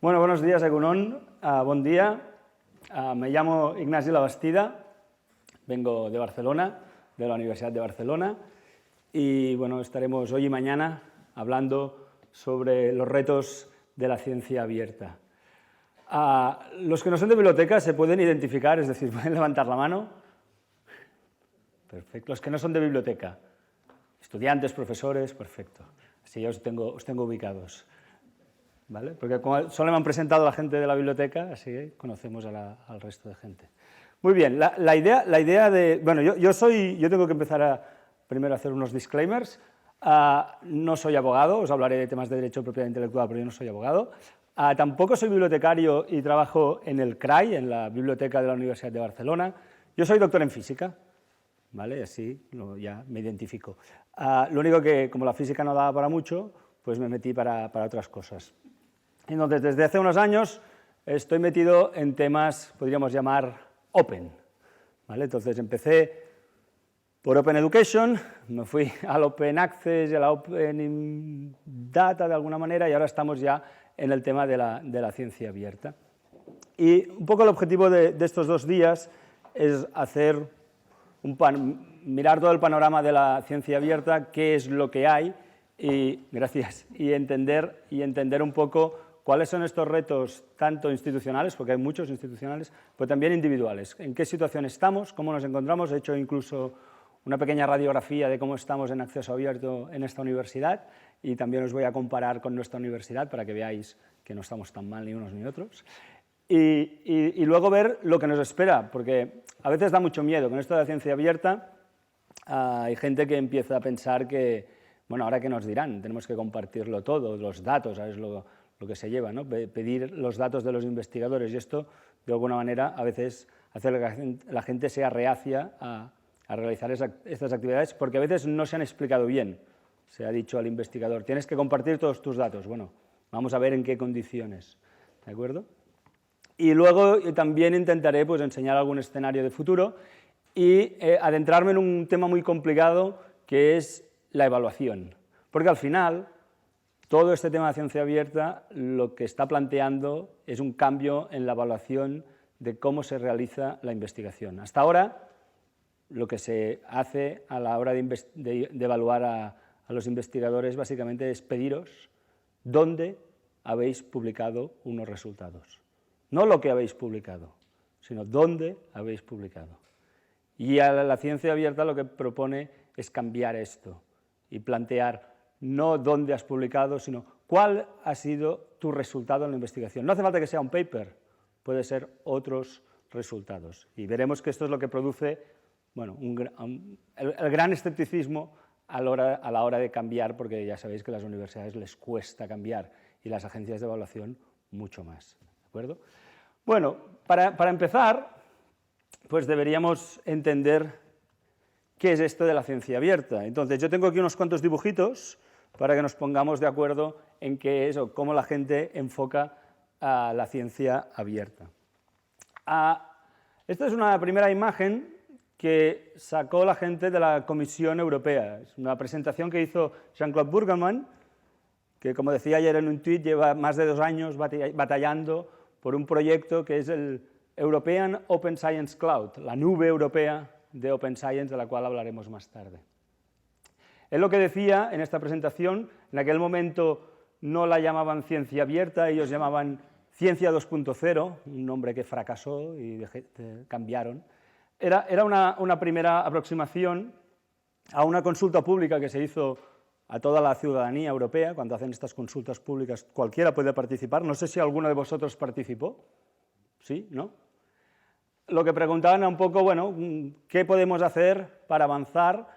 Bueno, buenos días, Egunon. Buen día. Me llamo Ignasi Labastida, vengo de Barcelona, de la Universidad de Barcelona, y bueno, estaremos hoy y mañana hablando sobre los retos de la ciencia abierta. Los que no son de biblioteca se pueden identificar, es decir, pueden levantar la mano. Perfecto. Los que no son de biblioteca, estudiantes, profesores, perfecto. Así ya os tengo ubicados. ¿Vale? Porque como solo me han presentado a la gente de la biblioteca, así que conocemos al resto de gente. Muy bien, la idea de... Bueno, yo tengo que empezar primero a hacer unos disclaimers. No soy abogado, os hablaré de temas de derecho de propiedad intelectual, pero yo no soy abogado. Tampoco soy bibliotecario y trabajo en el CRAI, en la Biblioteca de la Universidad de Barcelona. Yo soy doctor en física, ¿vale? Así ya me identifico. Lo único que, como la física no daba para mucho, pues me metí para otras cosas. Entonces, desde hace unos años estoy metido en temas, podríamos llamar, open, ¿vale? Entonces, empecé por Open Education, me fui al Open Access y a la Open Data de alguna manera, y ahora estamos ya en el tema de la ciencia abierta. Y un poco el objetivo de estos 2 días es hacer mirar todo el panorama de la ciencia abierta, qué es lo que hay, y entender un poco cuáles son estos retos, tanto institucionales, porque hay muchos institucionales, pero también individuales. En qué situación estamos, cómo nos encontramos. He hecho incluso una pequeña radiografía de cómo estamos en acceso abierto en esta universidad, y también os voy a comparar con nuestra universidad para que veáis que no estamos tan mal ni unos ni otros. Y luego ver lo que nos espera, porque a veces da mucho miedo. Con esto de la ciencia abierta hay gente que empieza a pensar que, bueno, ¿ahora qué nos dirán? Tenemos que compartirlo todo, los datos, ¿sabes? Lo que se lleva, ¿no? Pedir los datos de los investigadores, y esto, de alguna manera, a veces hace que la gente sea reacia a realizar estas actividades, porque a veces no se han explicado bien. Se ha dicho al investigador, tienes que compartir todos tus datos. Bueno, vamos a ver en qué condiciones, ¿de acuerdo? Y luego también intentaré pues, enseñar algún escenario de futuro y adentrarme en un tema muy complicado, que es la evaluación. Porque al final, todo este tema de ciencia abierta lo que está planteando es un cambio en la evaluación de cómo se realiza la investigación. Hasta ahora, lo que se hace a la hora de evaluar a los investigadores básicamente es pediros dónde habéis publicado unos resultados. No lo que habéis publicado, sino dónde habéis publicado. Y a la ciencia abierta lo que propone es cambiar esto y plantear no dónde has publicado, sino cuál ha sido tu resultado en la investigación. No hace falta que sea un paper, puede ser otros resultados. Y veremos que esto es lo que produce, bueno, el gran escepticismo a la hora de cambiar, porque ya sabéis que a las universidades les cuesta cambiar y las agencias de evaluación mucho más. ¿De acuerdo? Bueno, para empezar, pues deberíamos entender qué es esto de la ciencia abierta. Entonces, yo tengo aquí unos cuantos dibujitos para que nos pongamos de acuerdo en qué es o cómo la gente enfoca a la ciencia abierta. Esta es una primera imagen que sacó la gente de la Comisión Europea. Es una presentación que hizo Jean-Claude Burgerman, que, como decía ayer en un tuit, lleva más de 2 años batallando por un proyecto que es el European Open Science Cloud, la nube europea de Open Science, de la cual hablaremos más tarde. Él lo que decía en esta presentación, en aquel momento no la llamaban ciencia abierta, ellos llamaban ciencia 2.0, un nombre que fracasó y cambiaron. Era una primera aproximación a una consulta pública que se hizo a toda la ciudadanía europea. Cuando hacen estas consultas públicas cualquiera puede participar. No sé si alguno de vosotros participó. ¿Sí? ¿No? Lo que preguntaban era un poco, bueno, ¿qué podemos hacer para avanzar,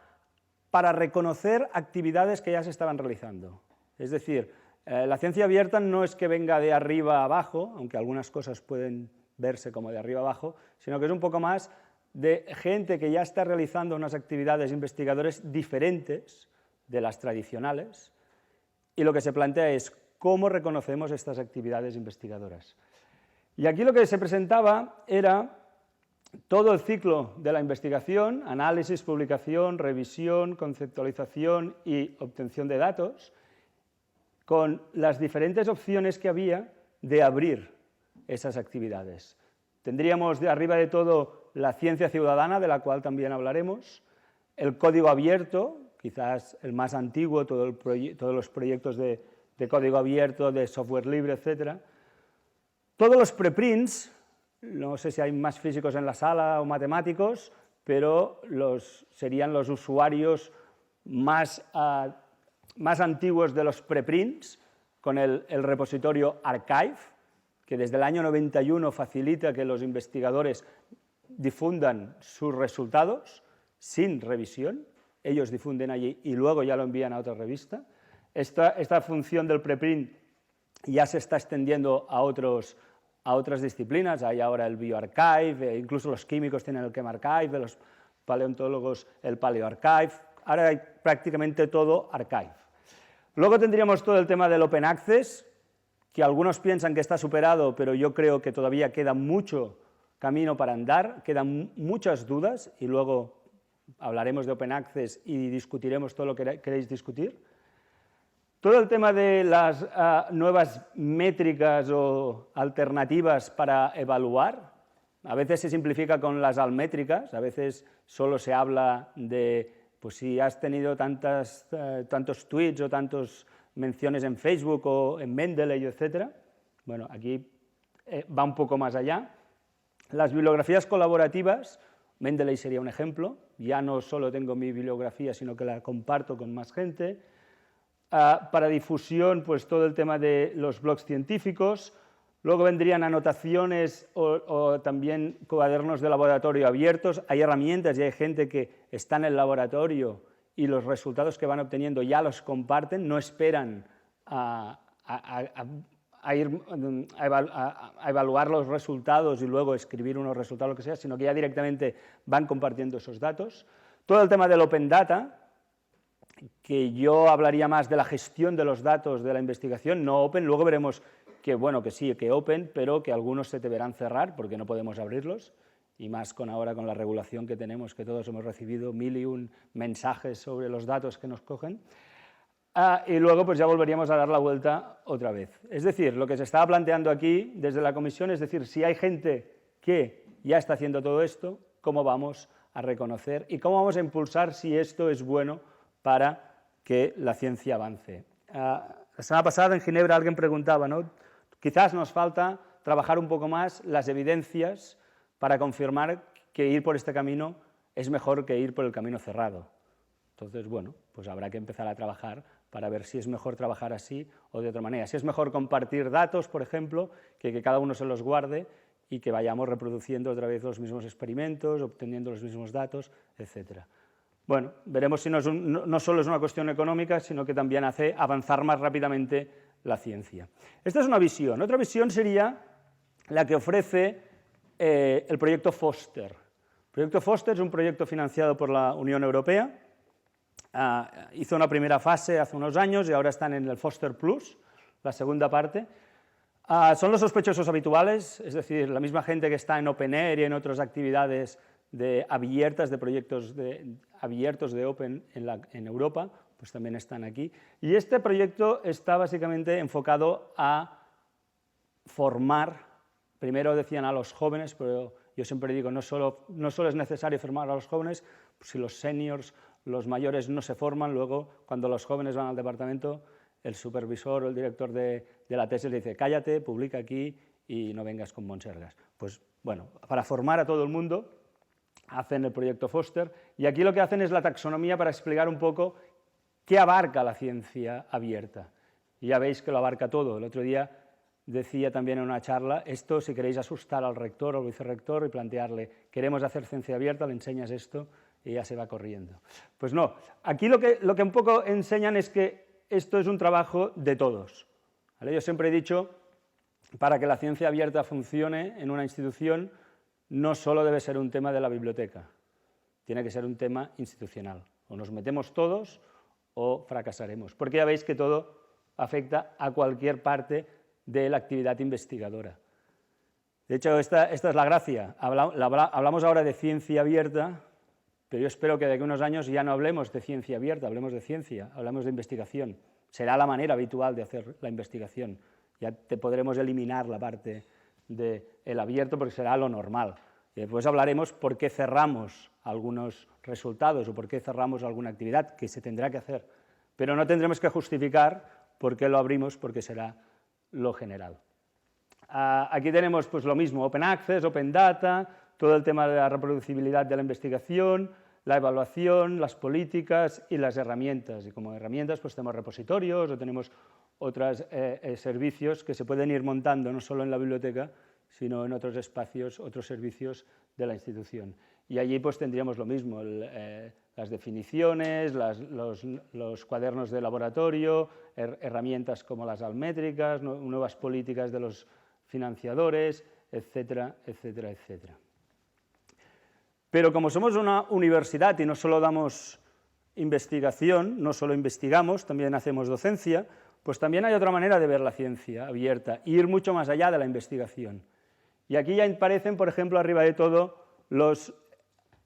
para reconocer actividades que ya se estaban realizando? Es decir, la ciencia abierta no es que venga de arriba a abajo, aunque algunas cosas pueden verse como de arriba a abajo, sino que es un poco más de gente que ya está realizando unas actividades investigadoras diferentes de las tradicionales, y lo que se plantea es cómo reconocemos estas actividades investigadoras. Y aquí lo que se presentaba era todo el ciclo de la investigación: análisis, publicación, revisión, conceptualización y obtención de datos, con las diferentes opciones que había de abrir esas actividades. Tendríamos de arriba de todo la ciencia ciudadana, de la cual también hablaremos, el código abierto, quizás el más antiguo, todos los proyectos de código abierto, de software libre, etc. Todos los preprints, no sé si hay más físicos en la sala o matemáticos, pero serían los usuarios más antiguos de los preprints, con el repositorio Archive, que desde el año 91 facilita que los investigadores difundan sus resultados sin revisión. Ellos difunden allí y luego ya lo envían a otra revista. Esta función del preprint ya se está extendiendo a otras disciplinas. Hay ahora el bioarchive, incluso los químicos tienen el chemarchive, los paleontólogos el paleoarchive. Ahora hay prácticamente todo archive. Luego tendríamos todo el tema del open access, que algunos piensan que está superado, pero yo creo que todavía queda mucho camino para andar, quedan muchas dudas, y luego hablaremos de open access y discutiremos todo lo que queréis discutir. Todo el tema de las nuevas métricas o alternativas para evaluar, a veces se simplifica con las almétricas, a veces solo se habla de, pues si has tenido tantos tweets o tantas menciones en Facebook o en Mendeley, etc. Bueno, aquí va un poco más allá. Las bibliografías colaborativas, Mendeley sería un ejemplo, ya no solo tengo mi bibliografía, sino que la comparto con más gente. Para difusión, pues todo el tema de los blogs científicos. Luego vendrían anotaciones o también cuadernos de laboratorio abiertos. Hay herramientas y hay gente que está en el laboratorio y los resultados que van obteniendo ya los comparten, no esperan a evaluar los resultados y luego escribir unos resultados, lo que sea, sino que ya directamente van compartiendo esos datos. Todo el tema del Open Data, que yo hablaría más de la gestión de los datos de la investigación, no Open. Luego veremos que, bueno, que sí, que Open, pero que algunos se deberán cerrar porque no podemos abrirlos, y más ahora con la regulación que tenemos, que todos hemos recibido 1001 mensajes sobre los datos que nos cogen. Y luego pues ya volveríamos a dar la vuelta otra vez. Es decir, lo que se estaba planteando aquí desde la comisión, es decir, si hay gente que ya está haciendo todo esto, ¿cómo vamos a reconocer y cómo vamos a impulsar si esto es bueno para que la ciencia avance? La semana pasada en Ginebra alguien preguntaba, ¿no? Quizás nos falta trabajar un poco más las evidencias para confirmar que ir por este camino es mejor que ir por el camino cerrado. Entonces, bueno, pues habrá que empezar a trabajar para ver si es mejor trabajar así o de otra manera. Si es mejor compartir datos, por ejemplo, que cada uno se los guarde y que vayamos reproduciendo otra vez los mismos experimentos, obteniendo los mismos datos, etc. Bueno, veremos si no solo es una cuestión económica, sino que también hace avanzar más rápidamente la ciencia. Esta es una visión. Otra visión sería la que ofrece el proyecto Foster. El proyecto Foster es un proyecto financiado por la Unión Europea. Hizo una primera fase hace unos años y ahora están en el Foster Plus, la segunda parte. Son los sospechosos habituales, es decir, la misma gente que está en OpenAIRE y en otras actividades abiertas, de proyectos abiertos de Open en Europa, pues también están aquí. Y este proyecto está básicamente enfocado a formar. Primero decían a los jóvenes, pero yo siempre digo, no solo es necesario formar a los jóvenes, pues si los seniors, los mayores no se forman, luego cuando los jóvenes van al departamento, el supervisor o el director de la tesis le dice, cállate, publica aquí y no vengas con monsergas. Pues bueno, para formar a todo el mundo hacen el proyecto Foster, y aquí lo que hacen es la taxonomía para explicar un poco qué abarca la ciencia abierta. Y ya veis que lo abarca todo. El otro día decía también en una charla, esto si queréis asustar al rector o al vicerrector y plantearle, queremos hacer ciencia abierta, le enseñas esto y ya se va corriendo. Pues no, aquí lo que un poco enseñan es que esto es un trabajo de todos. ¿Vale? Yo siempre he dicho, para que la ciencia abierta funcione en una institución, no solo debe ser un tema de la biblioteca, tiene que ser un tema institucional. O nos metemos todos o fracasaremos, porque ya veis que todo afecta a cualquier parte de la actividad investigadora. De hecho, esta es la gracia. Hablamos ahora de ciencia abierta, pero yo espero que de aquí a unos años ya no hablemos de ciencia abierta, hablemos de ciencia, hablemos de investigación. Será la manera habitual de hacer la investigación. Ya te podremos eliminar la parte del abierto porque será lo normal. Y después hablaremos por qué cerramos algunos resultados o por qué cerramos alguna actividad que se tendrá que hacer, pero no tendremos que justificar por qué lo abrimos porque será lo general. Aquí tenemos pues lo mismo, Open Access, Open Data, todo el tema de la reproducibilidad de la investigación, la evaluación, las políticas y las herramientas. Y como herramientas pues tenemos repositorios o tenemos otros servicios que se pueden ir montando no solo en la biblioteca, sino en otros espacios, otros servicios de la institución. Y allí pues tendríamos lo mismo, las definiciones, los cuadernos de laboratorio, herramientas como las almétricas, nuevas políticas de los financiadores, etcétera, etcétera, etcétera. Pero como somos una universidad y no solo damos investigación, no solo investigamos, también hacemos docencia, pues también hay otra manera de ver la ciencia abierta, e ir mucho más allá de la investigación. Y aquí ya aparecen, por ejemplo, arriba de todo, los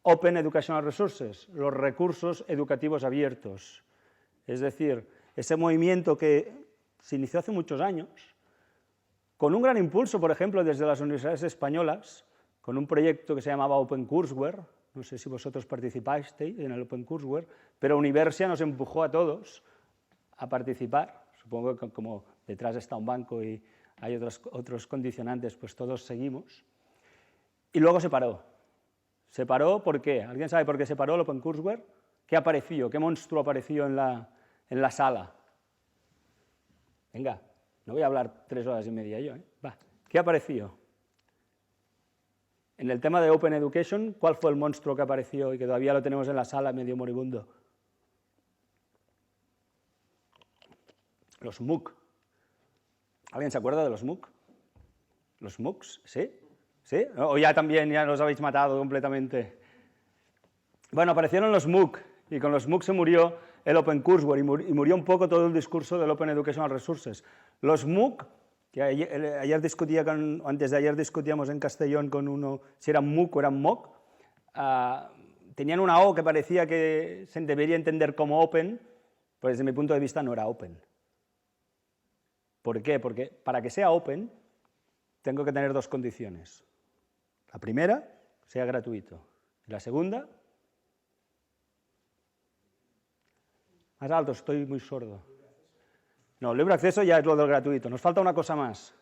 Open Educational Resources, los recursos educativos abiertos. Es decir, ese movimiento que se inició hace muchos años, con un gran impulso, por ejemplo, desde las universidades españolas, con un proyecto que se llamaba Open Courseware, no sé si vosotros participasteis en el Open Courseware, pero Universia nos empujó a todos a participar, supongo que como detrás está un banco y hay otros condicionantes, pues todos seguimos, y luego se paró. ¿Se paró por qué? ¿Alguien sabe por qué se paró el Open Courseware? ¿Qué apareció? ¿Qué monstruo apareció en la sala? Venga, no voy a hablar 3 horas y media yo, ¿eh? Va. ¿Qué apareció? En el tema de Open Education, ¿cuál fue el monstruo que apareció y que todavía lo tenemos en la sala medio moribundo? Los MOOC. ¿Alguien se acuerda de los MOOC? ¿Los MOOCs? ¿Sí? ¿Sí? ¿O ya también ya los habéis matado completamente? Bueno, aparecieron los MOOC, y con los MOOC se murió el Open Courseware, y murió un poco todo el discurso del Open Educational Resources. Los MOOC, que antes de ayer discutíamos en Castellón con uno si eran MOOC o eran MOOC, tenían una O que parecía que se debería entender como Open, pues desde mi punto de vista no era Open. ¿Por qué? Porque para que sea Open tengo que tener 2 condiciones. La primera, sea gratuito. Y la segunda, más alto, estoy muy sordo. No, libre acceso ya es lo del gratuito. Nos falta una cosa más.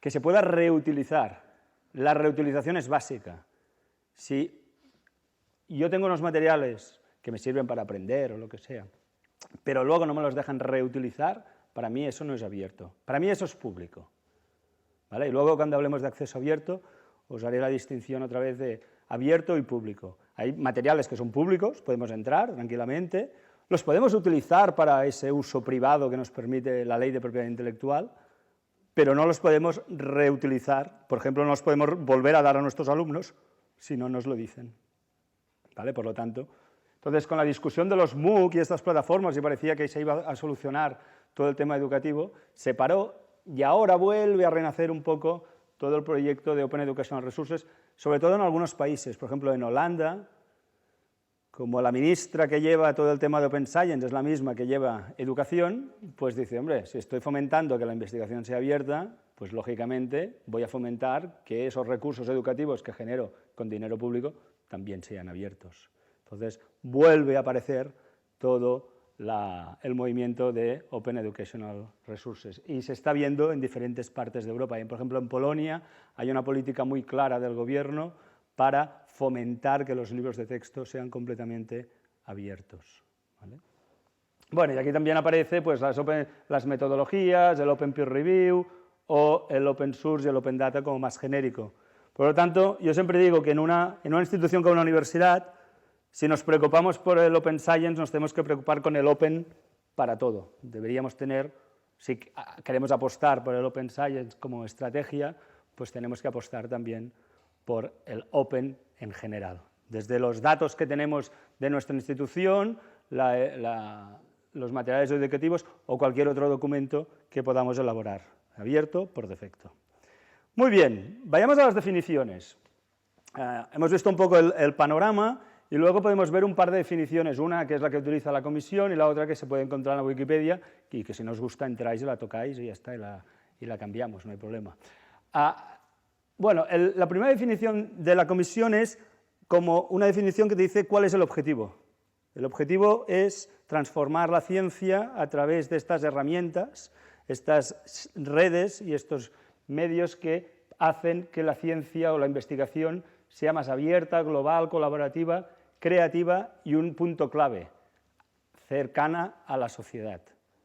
Que se pueda reutilizar. La reutilización es básica. Si yo tengo unos materiales que me sirven para aprender o lo que sea, pero luego no me los dejan reutilizar, para mí eso no es abierto. Para mí eso es público. ¿Vale? Y luego cuando hablemos de acceso abierto, os haré la distinción otra vez de abierto y público. Hay materiales que son públicos, podemos entrar tranquilamente, los podemos utilizar para ese uso privado que nos permite la ley de propiedad intelectual, pero no los podemos reutilizar. Por ejemplo, no los podemos volver a dar a nuestros alumnos si no nos lo dicen. ¿Vale? Por lo tanto, entonces con la discusión de los MOOC y estas plataformas, y parecía que se iba a solucionar todo el tema educativo, se paró y ahora vuelve a renacer un poco todo el proyecto de Open Educational Resources, sobre todo en algunos países. Por ejemplo, en Holanda, como la ministra que lleva todo el tema de Open Science es la misma que lleva educación, pues dice, hombre, si estoy fomentando que la investigación sea abierta, pues lógicamente voy a fomentar que esos recursos educativos que genero con dinero público también sean abiertos. Entonces, vuelve a aparecer todo el movimiento de Open Educational Resources, y se está viendo en diferentes partes de Europa. Por ejemplo, en Polonia hay una política muy clara del gobierno para fomentar que los libros de texto sean completamente abiertos. ¿Vale? Bueno, y aquí también aparece pues, las metodologías, el Open Peer Review o el Open Source y el Open Data como más genérico. Por lo tanto, yo siempre digo que en una institución como una universidad, si nos preocupamos por el Open Science, nos tenemos que preocupar con el Open para todo. Deberíamos tener, si queremos apostar por el Open Science como estrategia, pues tenemos que apostar también por el Open en general. Desde los datos que tenemos de nuestra institución, los materiales educativos o cualquier otro documento que podamos elaborar, abierto por defecto. Muy bien, vayamos a las definiciones. Hemos visto un poco el panorama y luego podemos ver un par de definiciones, una que es la que utiliza la comisión y la otra que se puede encontrar en la Wikipedia, y que si no os gusta entráis y la tocáis y ya está, y la cambiamos, no hay problema. Bueno, la primera definición de la comisión es como una definición que te dice cuál es el objetivo. El objetivo es transformar la ciencia a través de estas herramientas, estas redes y estos medios que hacen que la ciencia o la investigación sea más abierta, global, colaborativa, creativa y un punto clave, cercana a la sociedad.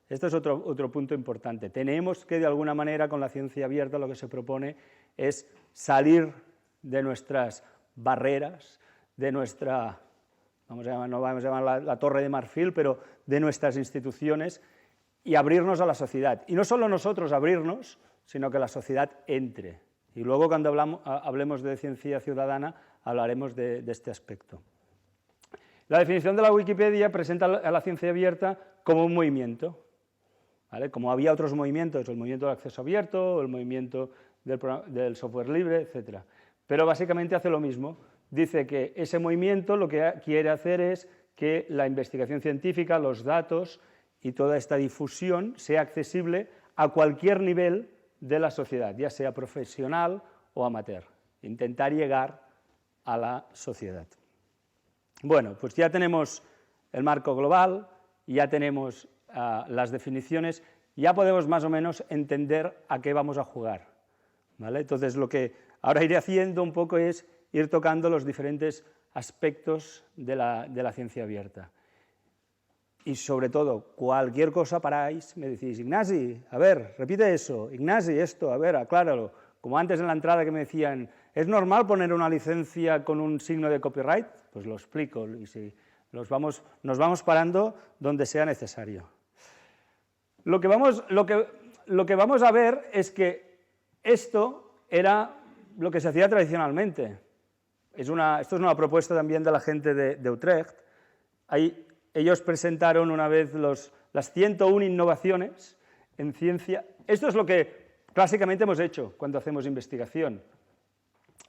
Este es otro punto importante. Tenemos que, de alguna manera, con la ciencia abierta, lo que se propone es salir de nuestras barreras, de nuestra, no vamos a llamar la torre de marfil, pero de nuestras instituciones, y abrirnos a la sociedad. Y no solo nosotros abrirnos, sino que la sociedad entre. Y luego, cuando hablemos de ciencia ciudadana, hablaremos de este aspecto. La definición de la Wikipedia presenta a la ciencia abierta como un movimiento, ¿vale? Como había otros movimientos, el movimiento del acceso abierto, el movimiento del software libre, etc. Pero básicamente hace lo mismo. Dice que ese movimiento lo que quiere hacer es que la investigación científica, los datos y toda esta difusión sea accesible a cualquier nivel de la sociedad, ya sea profesional o amateur. Intentar llegar a la sociedad. Bueno, pues ya tenemos el marco global, ya tenemos las definiciones, ya podemos más o menos entender a qué vamos a jugar, ¿vale? Entonces, lo que ahora iré haciendo un poco es ir tocando los diferentes aspectos de la ciencia abierta. Y sobre todo, cualquier cosa paráis, me decís, Ignasi, a ver, repite eso, Ignasi, esto, a ver, acláralo. Como antes en la entrada que me decían, ¿es normal poner una licencia con un signo de copyright? Pues lo explico, y si nos vamos parando donde sea necesario. Lo que vamos a ver es que esto era lo que se hacía tradicionalmente. Esto es una propuesta también de la gente de Utrecht. Ellos presentaron una vez las 101 innovaciones en ciencia. Esto es lo que clásicamente hemos hecho cuando hacemos investigación.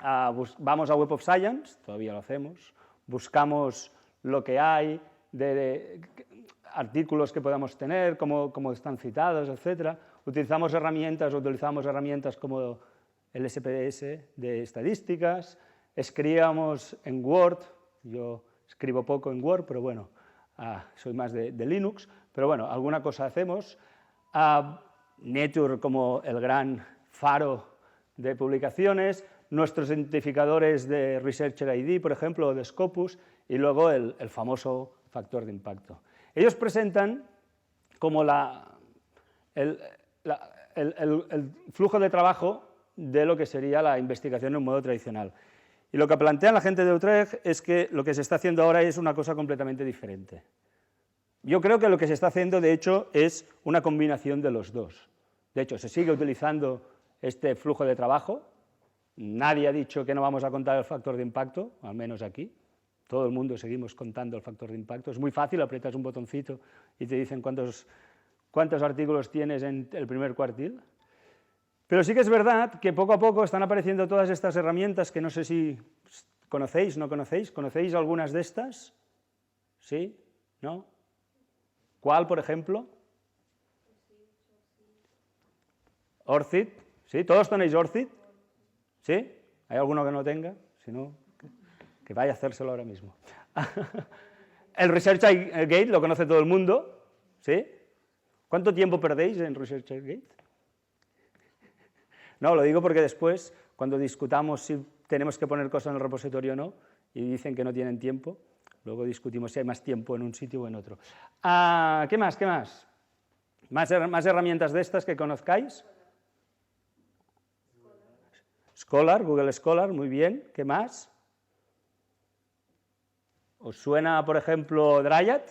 Vamos a Web of Science, todavía lo hacemos, buscamos lo que hay de artículos que podamos tener, cómo están citados, etc. Utilizamos herramientas como el SPSS de estadísticas, escribíamos en Word, yo escribo poco en Word, pero bueno, soy más de Linux, pero bueno, alguna cosa hacemos. Nature como el gran faro de publicaciones, nuestros identificadores de Researcher ID, por ejemplo, o de Scopus, y luego el famoso factor de impacto. Ellos presentan como el flujo de trabajo de lo que sería la investigación en un modo tradicional. Y lo que plantean la gente de Utrecht es que lo que se está haciendo ahora es una cosa completamente diferente. Yo creo que lo que se está haciendo, de hecho, es una combinación de los dos. De hecho, se sigue utilizando este flujo de trabajo. Nadie ha dicho que no vamos a contar el factor de impacto, al menos aquí. Todo el mundo seguimos contando el factor de impacto. Es muy fácil, aprietas un botoncito y te dicen cuántos artículos tienes en el primer cuartil. Pero sí que es verdad que poco a poco están apareciendo todas estas herramientas que no sé si conocéis, no conocéis. ¿Conocéis algunas de estas? ¿Sí? ¿No? ¿Cuál, por ejemplo? ORCID. ¿Sí? ¿Todos tenéis ORCID? ¿Sí? ¿Hay alguno que no tenga? Si no, que vaya a hacérselo ahora mismo. El ResearchGate lo conoce todo el mundo. ¿Sí? ¿Cuánto tiempo perdéis en ResearchGate? No, lo digo porque después, cuando discutamos si tenemos que poner cosas en el repositorio o no, y dicen que no tienen tiempo, luego discutimos si hay más tiempo en un sitio o en otro. ¿Qué más? ¿Qué más? ¿Más herramientas de estas que conozcáis? Scholar, Google Scholar, muy bien. ¿Qué más? ¿Os suena, por ejemplo, Dryad?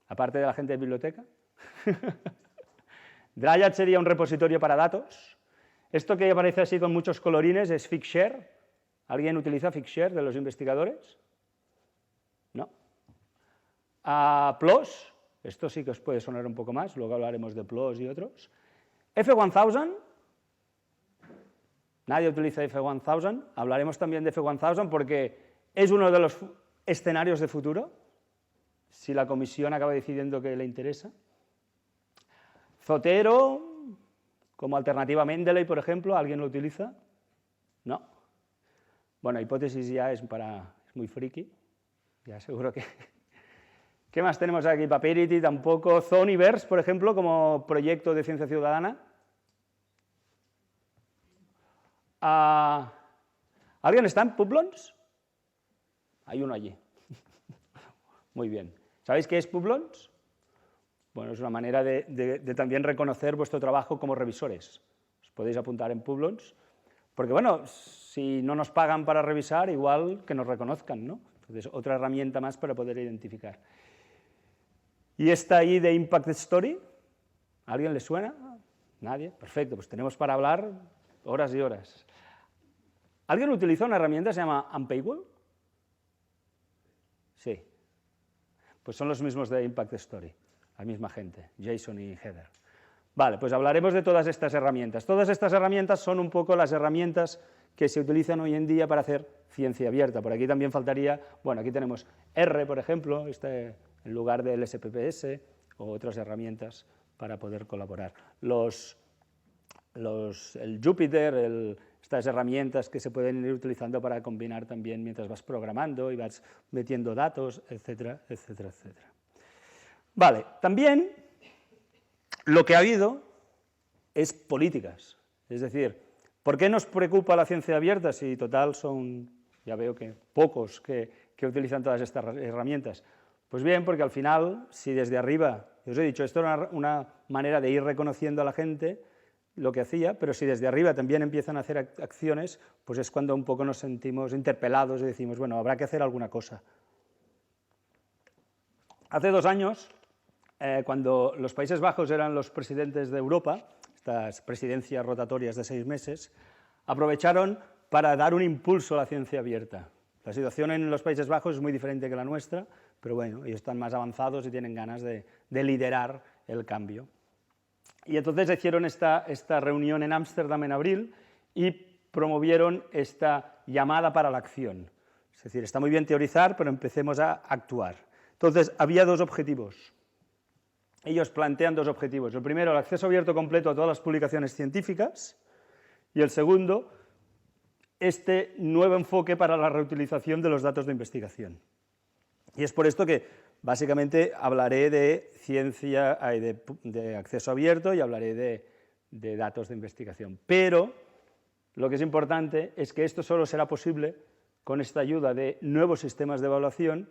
Aparte de la gente de biblioteca. Dryad sería un repositorio para datos. Esto que aparece así con muchos colorines es Figshare. ¿Alguien utiliza Figshare de los investigadores? ¿No? PLOS, esto sí que os puede sonar un poco más, luego hablaremos de PLOS y otros. F1000, nadie utiliza F1000, hablaremos también de F1000 porque es uno de los escenarios de futuro, si la comisión acaba decidiendo que le interesa. Zotero, como alternativa a Mendeley, por ejemplo, ¿alguien lo utiliza? No. Bueno, hipótesis ya es muy friki, ya seguro que... ¿Qué más tenemos aquí? Paperity tampoco. Zooniverse, por ejemplo, como proyecto de ciencia ciudadana. ¿Alguien está en Publons? Hay uno allí. Muy bien. ¿Sabéis qué es Publons? Bueno, es una manera de también reconocer vuestro trabajo como revisores. Os podéis apuntar en Publons, porque bueno, si no nos pagan para revisar, igual que nos reconozcan, ¿no? Entonces, otra herramienta más para poder identificar. ¿Y esta ahí de Impact Story? ¿A alguien le suena? ¿Nadie? Perfecto, pues tenemos para hablar horas y horas. ¿Alguien utiliza una herramienta que se llama Unpaywall? Sí. Pues son los mismos de Impact Story, la misma gente, Jason y Heather. Vale, pues hablaremos de todas estas herramientas. Todas estas herramientas son un poco las herramientas que se utilizan hoy en día para hacer ciencia abierta. Por aquí también faltaría, bueno, aquí tenemos R, por ejemplo, en lugar del SPPS, o otras herramientas para poder colaborar. El Jupyter, estas herramientas que se pueden ir utilizando para combinar también mientras vas programando y vas metiendo datos, etcétera, etcétera, etcétera. Vale, también lo que ha habido es políticas, es decir, ¿por qué nos preocupa la ciencia abierta si total son, ya veo que pocos que utilizan todas estas herramientas? Pues bien, porque al final, si desde arriba, os he dicho, esto era una manera de ir reconociendo a la gente lo que hacía, pero si desde arriba también empiezan a hacer acciones, pues es cuando un poco nos sentimos interpelados y decimos, bueno, habrá que hacer alguna cosa. Hace 2 años, cuando los Países Bajos eran los presidentes de Europa, estas presidencias rotatorias de 6 meses, aprovecharon para dar un impulso a la ciencia abierta. La situación en los Países Bajos es muy diferente que la nuestra, pero bueno, ellos están más avanzados y tienen ganas de liderar el cambio. Y entonces hicieron esta reunión en Ámsterdam en abril y promovieron esta llamada para la acción. Es decir, está muy bien teorizar, pero empecemos a actuar. Entonces, había 2 objetivos. Ellos plantean 2 objetivos. El primero, el acceso abierto completo a todas las publicaciones científicas, y el segundo, este nuevo enfoque para la reutilización de los datos de investigación. Y es por esto que básicamente hablaré de ciencia, de acceso abierto y hablaré de datos de investigación. Pero lo que es importante es que esto solo será posible con esta ayuda de nuevos sistemas de evaluación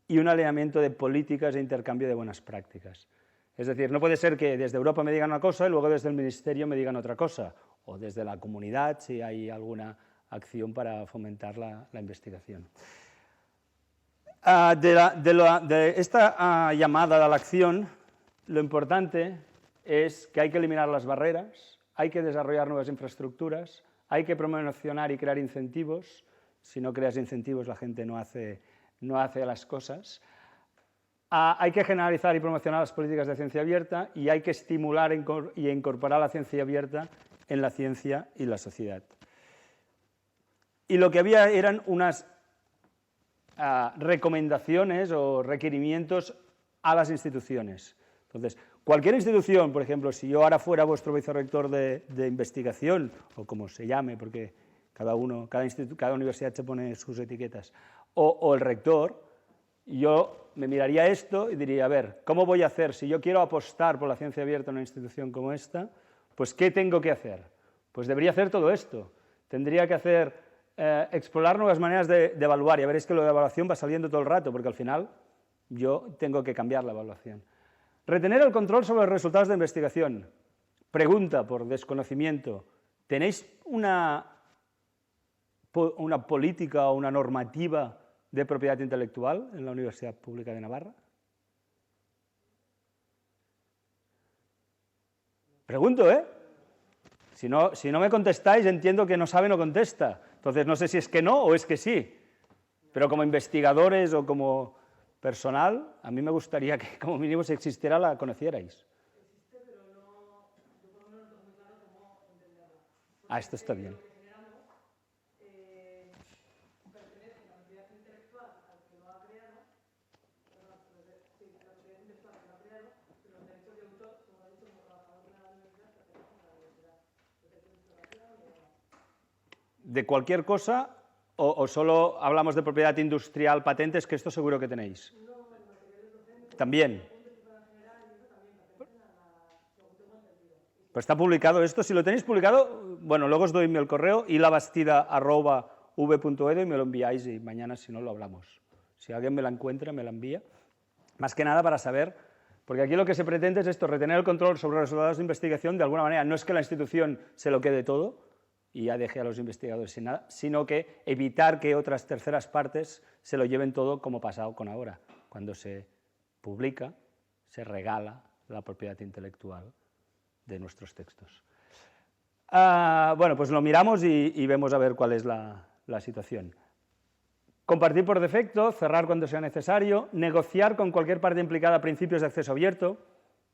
y un alineamiento de políticas de intercambio de buenas prácticas. Es decir, no puede ser que desde Europa me digan una cosa y luego desde el Ministerio me digan otra cosa, o desde la comunidad si hay alguna acción para fomentar la investigación. De esta llamada a la acción, lo importante es que hay que eliminar las barreras, hay que desarrollar nuevas infraestructuras, hay que promocionar y crear incentivos. Si no creas incentivos, la gente no hace las cosas. Hay que generalizar y promocionar las políticas de ciencia abierta y hay que estimular y incorporar la ciencia abierta en la ciencia y la sociedad. Y lo que había eran unas recomendaciones o requerimientos a las instituciones. Entonces, cualquier institución, por ejemplo, si yo ahora fuera vuestro vicerrector de investigación, o como se llame, porque cada universidad se pone sus etiquetas, o el rector, yo me miraría esto y diría, a ver, ¿cómo voy a hacer? Si yo quiero apostar por la ciencia abierta en una institución como esta, pues ¿qué tengo que hacer? Pues debería hacer todo esto. Tendría que explorar nuevas maneras de evaluar, y veréis que lo de evaluación va saliendo todo el rato, porque al final yo tengo que cambiar la evaluación. Retener el control sobre los resultados de investigación. Pregunta por desconocimiento. ¿Tenéis una política o una normativa de propiedad intelectual en la Universidad Pública de Navarra? Pregunto, ¿eh? Si no me contestáis, entiendo que no sabe, no contesta. Entonces, no sé si es que no o es que sí. Pero como investigadores o como personal, a mí me gustaría que, como mínimo, si existiera, la conocierais. Existe, pero no, yo por lo menos no tengo muy claro cómo entenderla. Esto está bien. Lo que generamos pertenece a la propiedad intelectual ¿De cualquier cosa o solo hablamos de propiedad industrial, patentes, que esto seguro que tenéis? También. Pues está publicado esto. Si lo tenéis publicado, bueno, luego os doy el correo ilabastida@v.edu y me lo enviáis y mañana, si no, lo hablamos. Si alguien me la encuentra, me la envía. Más que nada para saber, porque aquí lo que se pretende es esto, retener el control sobre los resultados de investigación de alguna manera. No es que la institución se lo quede todo y ya deje a los investigadores sin nada, sino que evitar que otras terceras partes se lo lleven todo, como ha pasado con ahora, cuando se publica, se regala la propiedad intelectual de nuestros textos. Bueno, pues lo miramos y vemos a ver cuál es la situación. Compartir por defecto, cerrar cuando sea necesario, negociar con cualquier parte implicada principios de acceso abierto,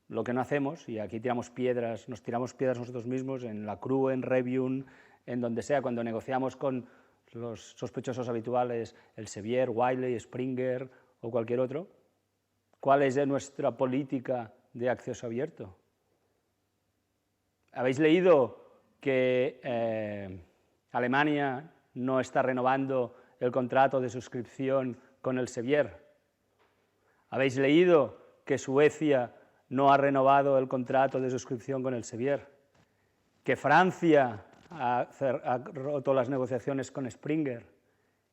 lo que no hacemos, y aquí tiramos piedras, nos tiramos piedras nosotros mismos, en la CRUE, en Revium, en donde sea, cuando negociamos con los sospechosos habituales, Elsevier, Wiley, Springer o cualquier otro. ¿Cuál es nuestra política de acceso abierto? ¿Habéis leído que Alemania no está renovando el contrato de suscripción con Elsevier? ¿Habéis leído que Suecia no ha renovado el contrato de suscripción con Elsevier? ¿Que Francia ha roto las negociaciones con Springer?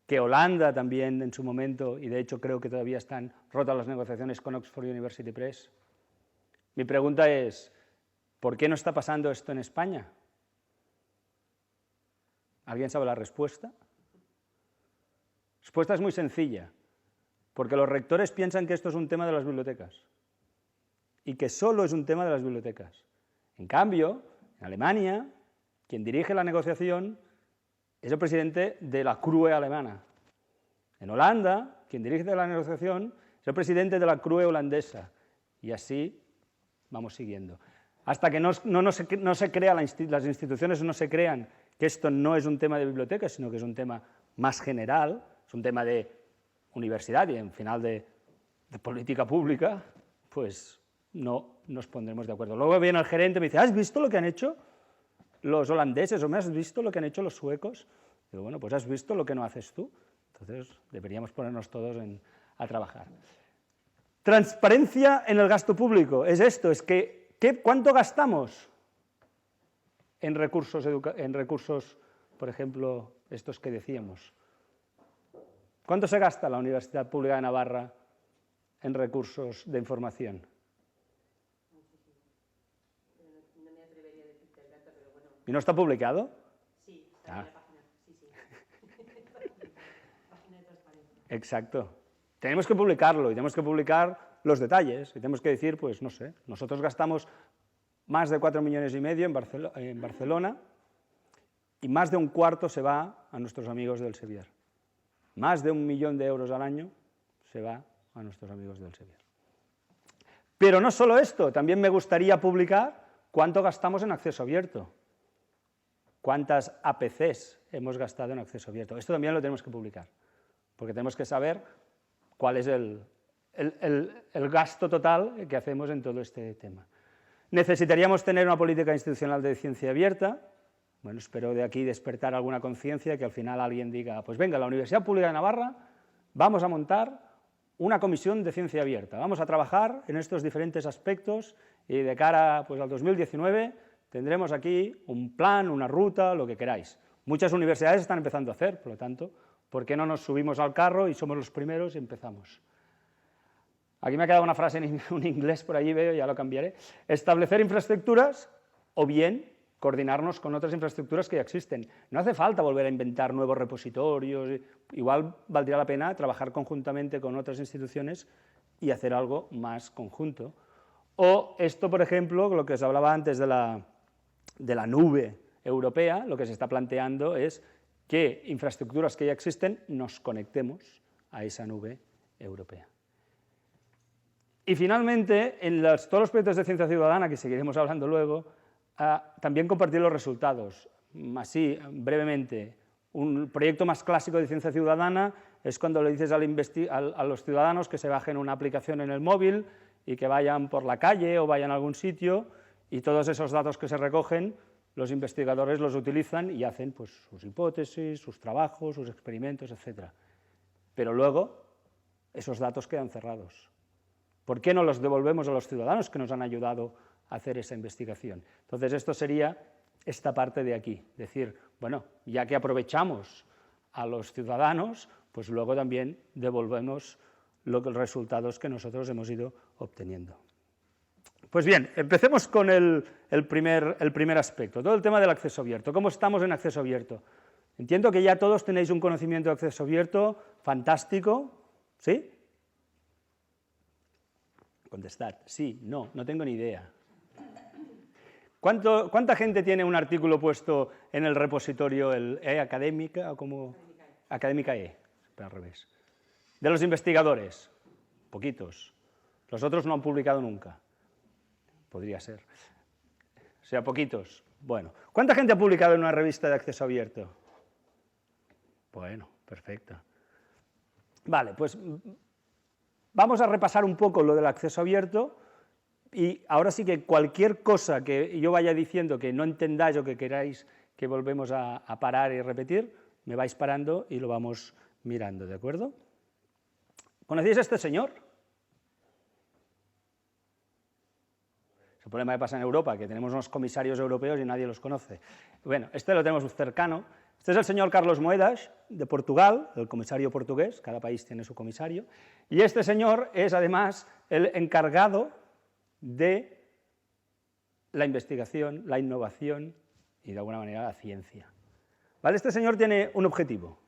¿Que Holanda también en su momento, y de hecho creo que todavía están rotas las negociaciones con Oxford University Press? Mi pregunta es, ¿por qué no está pasando esto en España? ¿Alguien sabe la respuesta? La respuesta es muy sencilla, porque los rectores piensan que esto es un tema de las bibliotecas y que solo es un tema de las bibliotecas. En cambio, en Alemania, quien dirige la negociación es el presidente de la CRUE alemana. En Holanda, quien dirige la negociación es el presidente de la CRUE holandesa. Y así vamos siguiendo. Hasta que no se crea las instituciones no se crean que esto no es un tema de bibliotecas, sino que es un tema más general, es un tema de universidad y en final de política pública, pues no nos pondremos de acuerdo. Luego viene el gerente y me dice, ¿has visto lo que han hecho los holandeses o me has visto lo que han hecho los suecos? Digo, bueno, pues has visto lo que no haces tú. Entonces deberíamos ponernos todos a trabajar. Transparencia en el gasto público, es esto, es que ¿cuánto gastamos en recursos, por ejemplo, estos que decíamos? ¿Cuánto se gasta la Universidad Pública de Navarra en recursos de información? No me atrevería a decirte el dato, pero bueno. ¿Y no está publicado? Sí, está en la página, sí. Página de transparencia. Exacto. Tenemos que publicarlo y tenemos que publicar los detalles y tenemos que decir, pues no sé, nosotros gastamos más de 4,5 millones en Barcelona y más de un cuarto se va a nuestros amigos del Elsevier. Más de 1 millón de euros al año se va a nuestros amigos del Elsevier. Pero no solo esto, también me gustaría publicar cuánto gastamos en acceso abierto, cuántas APCs hemos gastado en acceso abierto. Esto también lo tenemos que publicar, porque tenemos que saber cuál es el gasto total que hacemos en todo este tema. Necesitaríamos tener una política institucional de ciencia abierta. Bueno, espero de aquí despertar alguna conciencia, que al final alguien diga, pues venga, la Universidad Pública de Navarra, vamos a montar una comisión de ciencia abierta, vamos a trabajar en estos diferentes aspectos y de cara pues, al 2019 tendremos aquí un plan, una ruta, lo que queráis. Muchas universidades están empezando a hacer, por lo tanto, ¿por qué no nos subimos al carro y somos los primeros y empezamos? Aquí me ha quedado una frase en un inglés por allí, veo, ya lo cambiaré. Establecer infraestructuras o bien coordinarnos con otras infraestructuras que ya existen. No hace falta volver a inventar nuevos repositorios, igual valdría la pena trabajar conjuntamente con otras instituciones y hacer algo más conjunto. O esto, por ejemplo, lo que os hablaba antes de la nube europea, lo que se está planteando es que infraestructuras que ya existen nos conectemos a esa nube europea. Y finalmente, en todos los proyectos de ciencia ciudadana, que seguiremos hablando luego, también compartir los resultados. Así, brevemente, un proyecto más clásico de ciencia ciudadana es cuando le dices a los ciudadanos que se bajen una aplicación en el móvil y que vayan por la calle o vayan a algún sitio y todos esos datos que se recogen los investigadores los utilizan y hacen pues, sus hipótesis, sus trabajos, sus experimentos, etc. Pero luego esos datos quedan cerrados. ¿Por qué no los devolvemos a los ciudadanos que nos han ayudado a hacer esa investigación? Entonces, esto sería esta parte de aquí, decir, bueno, ya que aprovechamos a los ciudadanos, pues luego también devolvemos los resultados que nosotros hemos ido obteniendo. Pues bien, empecemos con el primer aspecto, todo el tema del acceso abierto. ¿Cómo estamos en acceso abierto? Entiendo que ya todos tenéis un conocimiento de acceso abierto fantástico, ¿sí? Contestad, sí, no tengo ni idea. ¿Cuánta gente tiene un artículo puesto en el repositorio, el Académica, o como Académica al revés? De los investigadores, poquitos. Los otros no han publicado nunca. Podría ser. O sea, poquitos. Bueno, ¿cuánta gente ha publicado en una revista de acceso abierto? Bueno, perfecto. Vale, pues vamos a repasar un poco lo del acceso abierto y ahora sí que cualquier cosa que yo vaya diciendo que no entendáis o que queráis que volvemos a parar y repetir, me vais parando y lo vamos mirando, ¿de acuerdo? ¿Conocéis a este señor? Es el problema que pasa en Europa, que tenemos unos comisarios europeos y nadie los conoce. Bueno, este lo tenemos cercano. Este es el señor Carlos Moedas, de Portugal, el comisario portugués, cada país tiene su comisario, y este señor es además el encargado de la investigación, la innovación y de alguna manera la ciencia. ¿Vale? Este señor tiene un objetivo,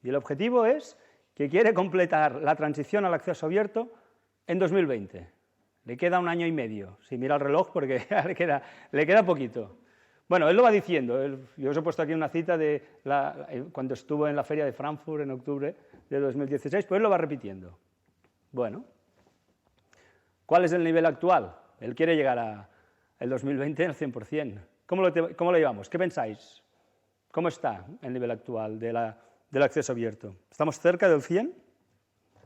y el objetivo es que quiere completar la transición al acceso abierto en 2020. Le queda 1 año y medio, si mira el reloj, porque le queda poquito. Bueno, él lo va diciendo, yo os he puesto aquí una cita de cuando estuvo en la feria de Frankfurt en octubre de 2016, pues él lo va repitiendo. Bueno, ¿cuál es el nivel actual? Él quiere llegar al 2020 al 100%. ¿Cómo lo llevamos? ¿Qué pensáis? ¿Cómo está el nivel actual del acceso abierto? ¿Estamos cerca del 100%?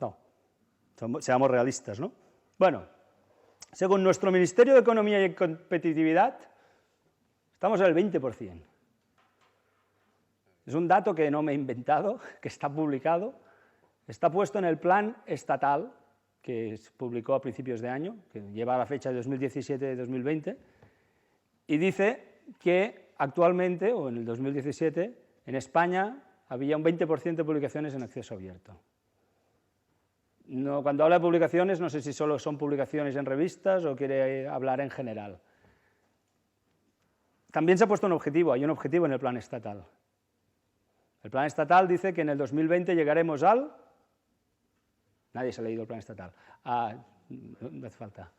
No, seamos realistas, ¿no? Bueno, según nuestro Ministerio de Economía y Competitividad, estamos en el 20%. Es un dato que no me he inventado, que está publicado, está puesto en el plan estatal que se publicó a principios de año, que lleva la fecha de 2017-2020, y dice que actualmente, o en el 2017, en España había un 20% de publicaciones en acceso abierto. No, cuando habla de publicaciones, no sé si solo son publicaciones en revistas o quiere hablar en general. También se ha puesto un objetivo, hay un objetivo en el plan estatal. El plan estatal dice que en el 2020 llegaremos al... Nadie se ha leído el plan estatal. No hace falta.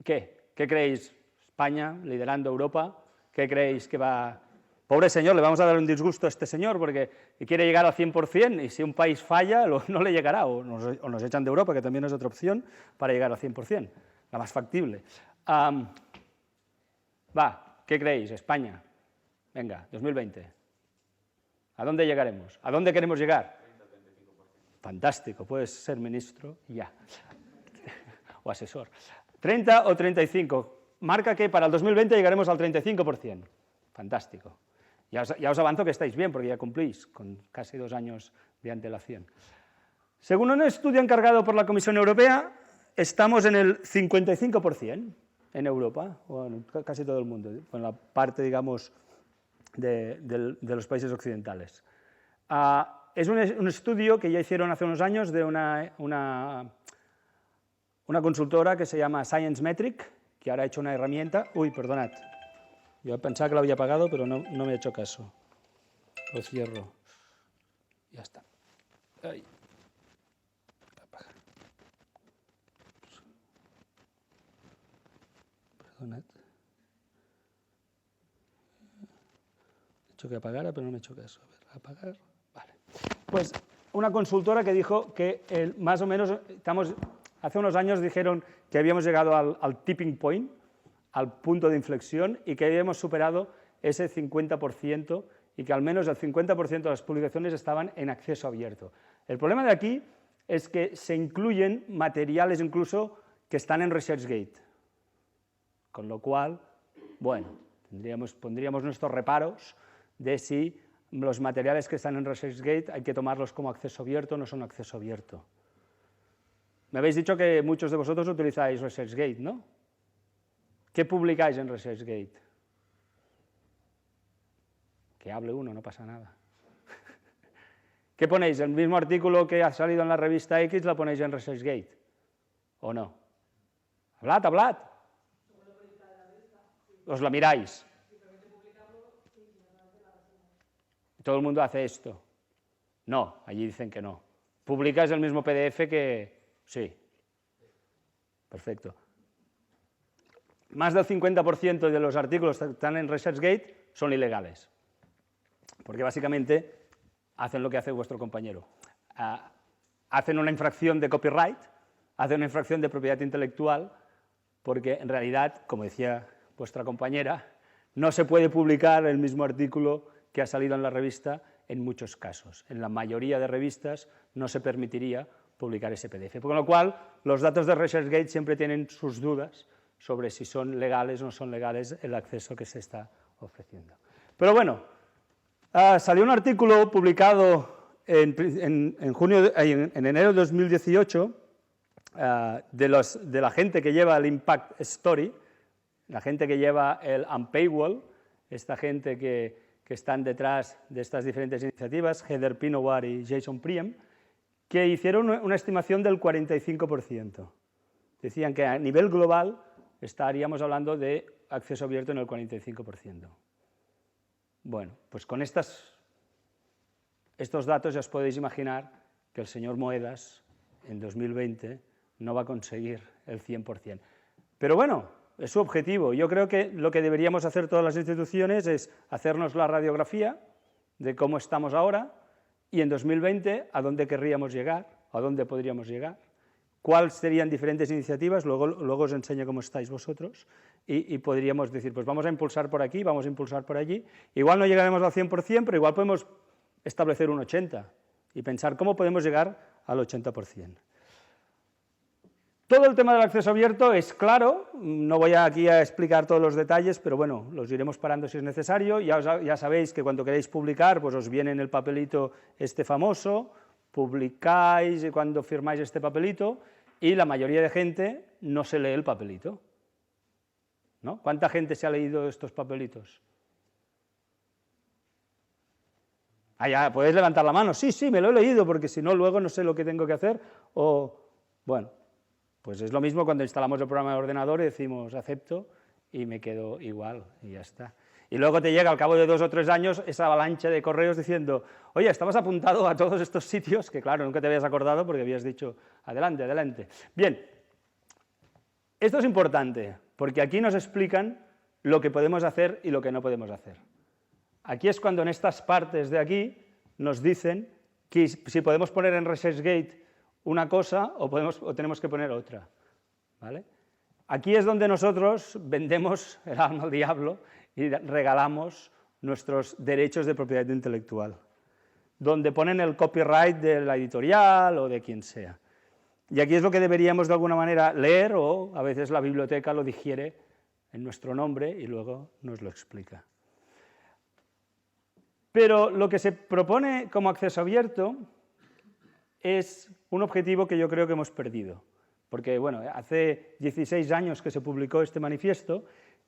¿Qué? ¿Qué creéis? España, liderando Europa, ¿qué creéis que va...? Pobre señor, le vamos a dar un disgusto a este señor porque quiere llegar al 100% y si un país falla no le llegará, o nos echan de Europa, que también es otra opción, para llegar al 100%, la más factible. ¿Qué creéis? España, venga, 2020. ¿A dónde llegaremos? ¿A dónde queremos llegar? 30-35%. Fantástico, puedes ser ministro y ya, o asesor. 30 o 35, marca que para el 2020 llegaremos al 35%. Fantástico. Ya os avanzo que estáis bien, porque ya cumplís con casi 2 años de antelación. Según un estudio encargado por la Comisión Europea, estamos en el 55% en Europa, o en casi todo el mundo, con la parte, digamos, de los países occidentales. Es un estudio que ya hicieron hace unos años de una consultora que se llama Science Metric, que ahora ha hecho una herramienta... Uy, perdonad. Yo pensaba que lo había apagado, pero no me he hecho caso. Lo cierro. Ya está. Ahí. Apagar. Perdonad. He dicho que apagara, pero no me he hecho caso. A ver, apagar. Vale. Pues una consultora que dijo que más o menos hace unos años dijeron que habíamos llegado al tipping point, al punto de inflexión, y que habíamos superado ese 50% y que al menos el 50% de las publicaciones estaban en acceso abierto. El problema de aquí es que se incluyen materiales incluso que están en ResearchGate, con lo cual, bueno, Pondríamos nuestros reparos de si los materiales que están en ResearchGate hay que tomarlos como acceso abierto o no son acceso abierto. Me habéis dicho que muchos de vosotros utilizáis ResearchGate, ¿no? ¿Qué publicáis en ResearchGate? Que hable uno, no pasa nada. ¿Qué ponéis? ¿El mismo artículo que ha salido en la revista X lo ponéis en ResearchGate? ¿O no? Hablad, hablad. ¿Os la miráis? ¿Todo el mundo hace esto? No, allí dicen que no. ¿Publicas el mismo PDF que...? Sí. Perfecto. Más del 50% de los artículos que están en ResearchGate son ilegales, porque básicamente hacen lo que hace vuestro compañero. Hacen una infracción de copyright, hacen una infracción de propiedad intelectual, porque en realidad, como decía vuestra compañera, no se puede publicar el mismo artículo que ha salido en la revista en muchos casos. En la mayoría de revistas no se permitiría publicar ese PDF. Con lo cual, los datos de ResearchGate siempre tienen sus dudas sobre si son legales o no son legales el acceso que se está ofreciendo. Pero bueno, salió un artículo publicado en enero de 2018 de la gente que lleva el Impact Story, la gente que lleva el Unpaywall, esta gente que están detrás de estas diferentes iniciativas, Heather Pinowar y Jason Priem, que hicieron una estimación del 45%. Decían que a nivel global estaríamos hablando de acceso abierto en el 45%. Bueno, pues con estos datos ya os podéis imaginar que el señor Moedas en 2020 no va a conseguir el 100%. Pero bueno, es su objetivo. Yo creo que lo que deberíamos hacer todas las instituciones es hacernos la radiografía de cómo estamos ahora y en 2020 a dónde querríamos llegar, a dónde podríamos llegar, cuáles serían diferentes iniciativas, luego os enseño cómo estáis vosotros, y podríamos decir, pues vamos a impulsar por aquí, vamos a impulsar por allí. Igual no llegaremos al 100%, pero igual podemos establecer un 80% y pensar cómo podemos llegar al 80%. Todo el tema del acceso abierto es claro, no voy aquí a explicar todos los detalles, pero bueno, los iremos parando si es necesario. Ya sabéis que cuando queréis publicar, pues os viene en el papelito este famoso, publicáis y cuando firmáis este papelito, y la mayoría de gente no se lee el papelito, ¿no? ¿Cuánta gente se ha leído estos papelitos? Ya, podéis levantar la mano, sí, me lo he leído, porque si no, luego no sé lo que tengo que hacer, o, bueno, pues es lo mismo cuando instalamos el programa de ordenador y decimos acepto y me quedo igual y ya está. Y luego te llega al cabo de 2 o 3 años esa avalancha de correos diciendo, oye, estabas apuntado a todos estos sitios, que claro, nunca te habías acordado porque habías dicho, adelante, adelante. Bien, esto es importante, porque aquí nos explican lo que podemos hacer y lo que no podemos hacer. Aquí es cuando en estas partes de aquí nos dicen que si podemos poner en ResearchGate una cosa o tenemos que poner otra, ¿vale? Aquí es donde nosotros vendemos el alma al diablo y regalamos nuestros derechos de propiedad intelectual, donde ponen el copyright de la editorial o de quien sea. Y aquí es lo que deberíamos de alguna manera leer, o a veces la biblioteca lo digiere en nuestro nombre y luego nos lo explica. Pero lo que se propone como acceso abierto es un objetivo que yo creo que hemos perdido, porque bueno, hace 16 años que se publicó este manifiesto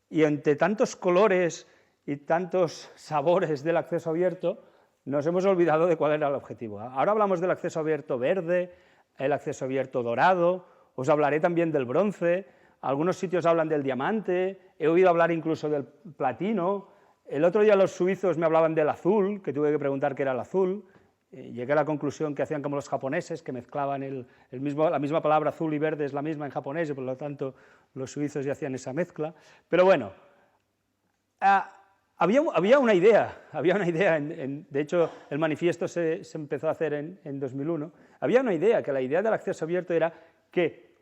y entre tantos colores y tantos sabores del acceso abierto nos hemos olvidado de cuál era el objetivo. Ahora hablamos del acceso abierto verde, el acceso abierto dorado, os hablaré también del bronce, algunos sitios hablan del diamante, he oído hablar incluso del platino. El otro día los suizos me hablaban del azul, que tuve que preguntar qué era el azul. Llegué a la conclusión que hacían como los japoneses, que mezclaban la misma palabra azul y verde es la misma en japonés, y por lo tanto los suizos ya hacían esa mezcla. Pero bueno, había una idea, de hecho el manifiesto se empezó a hacer en 2001, había una idea, que la idea del acceso abierto era que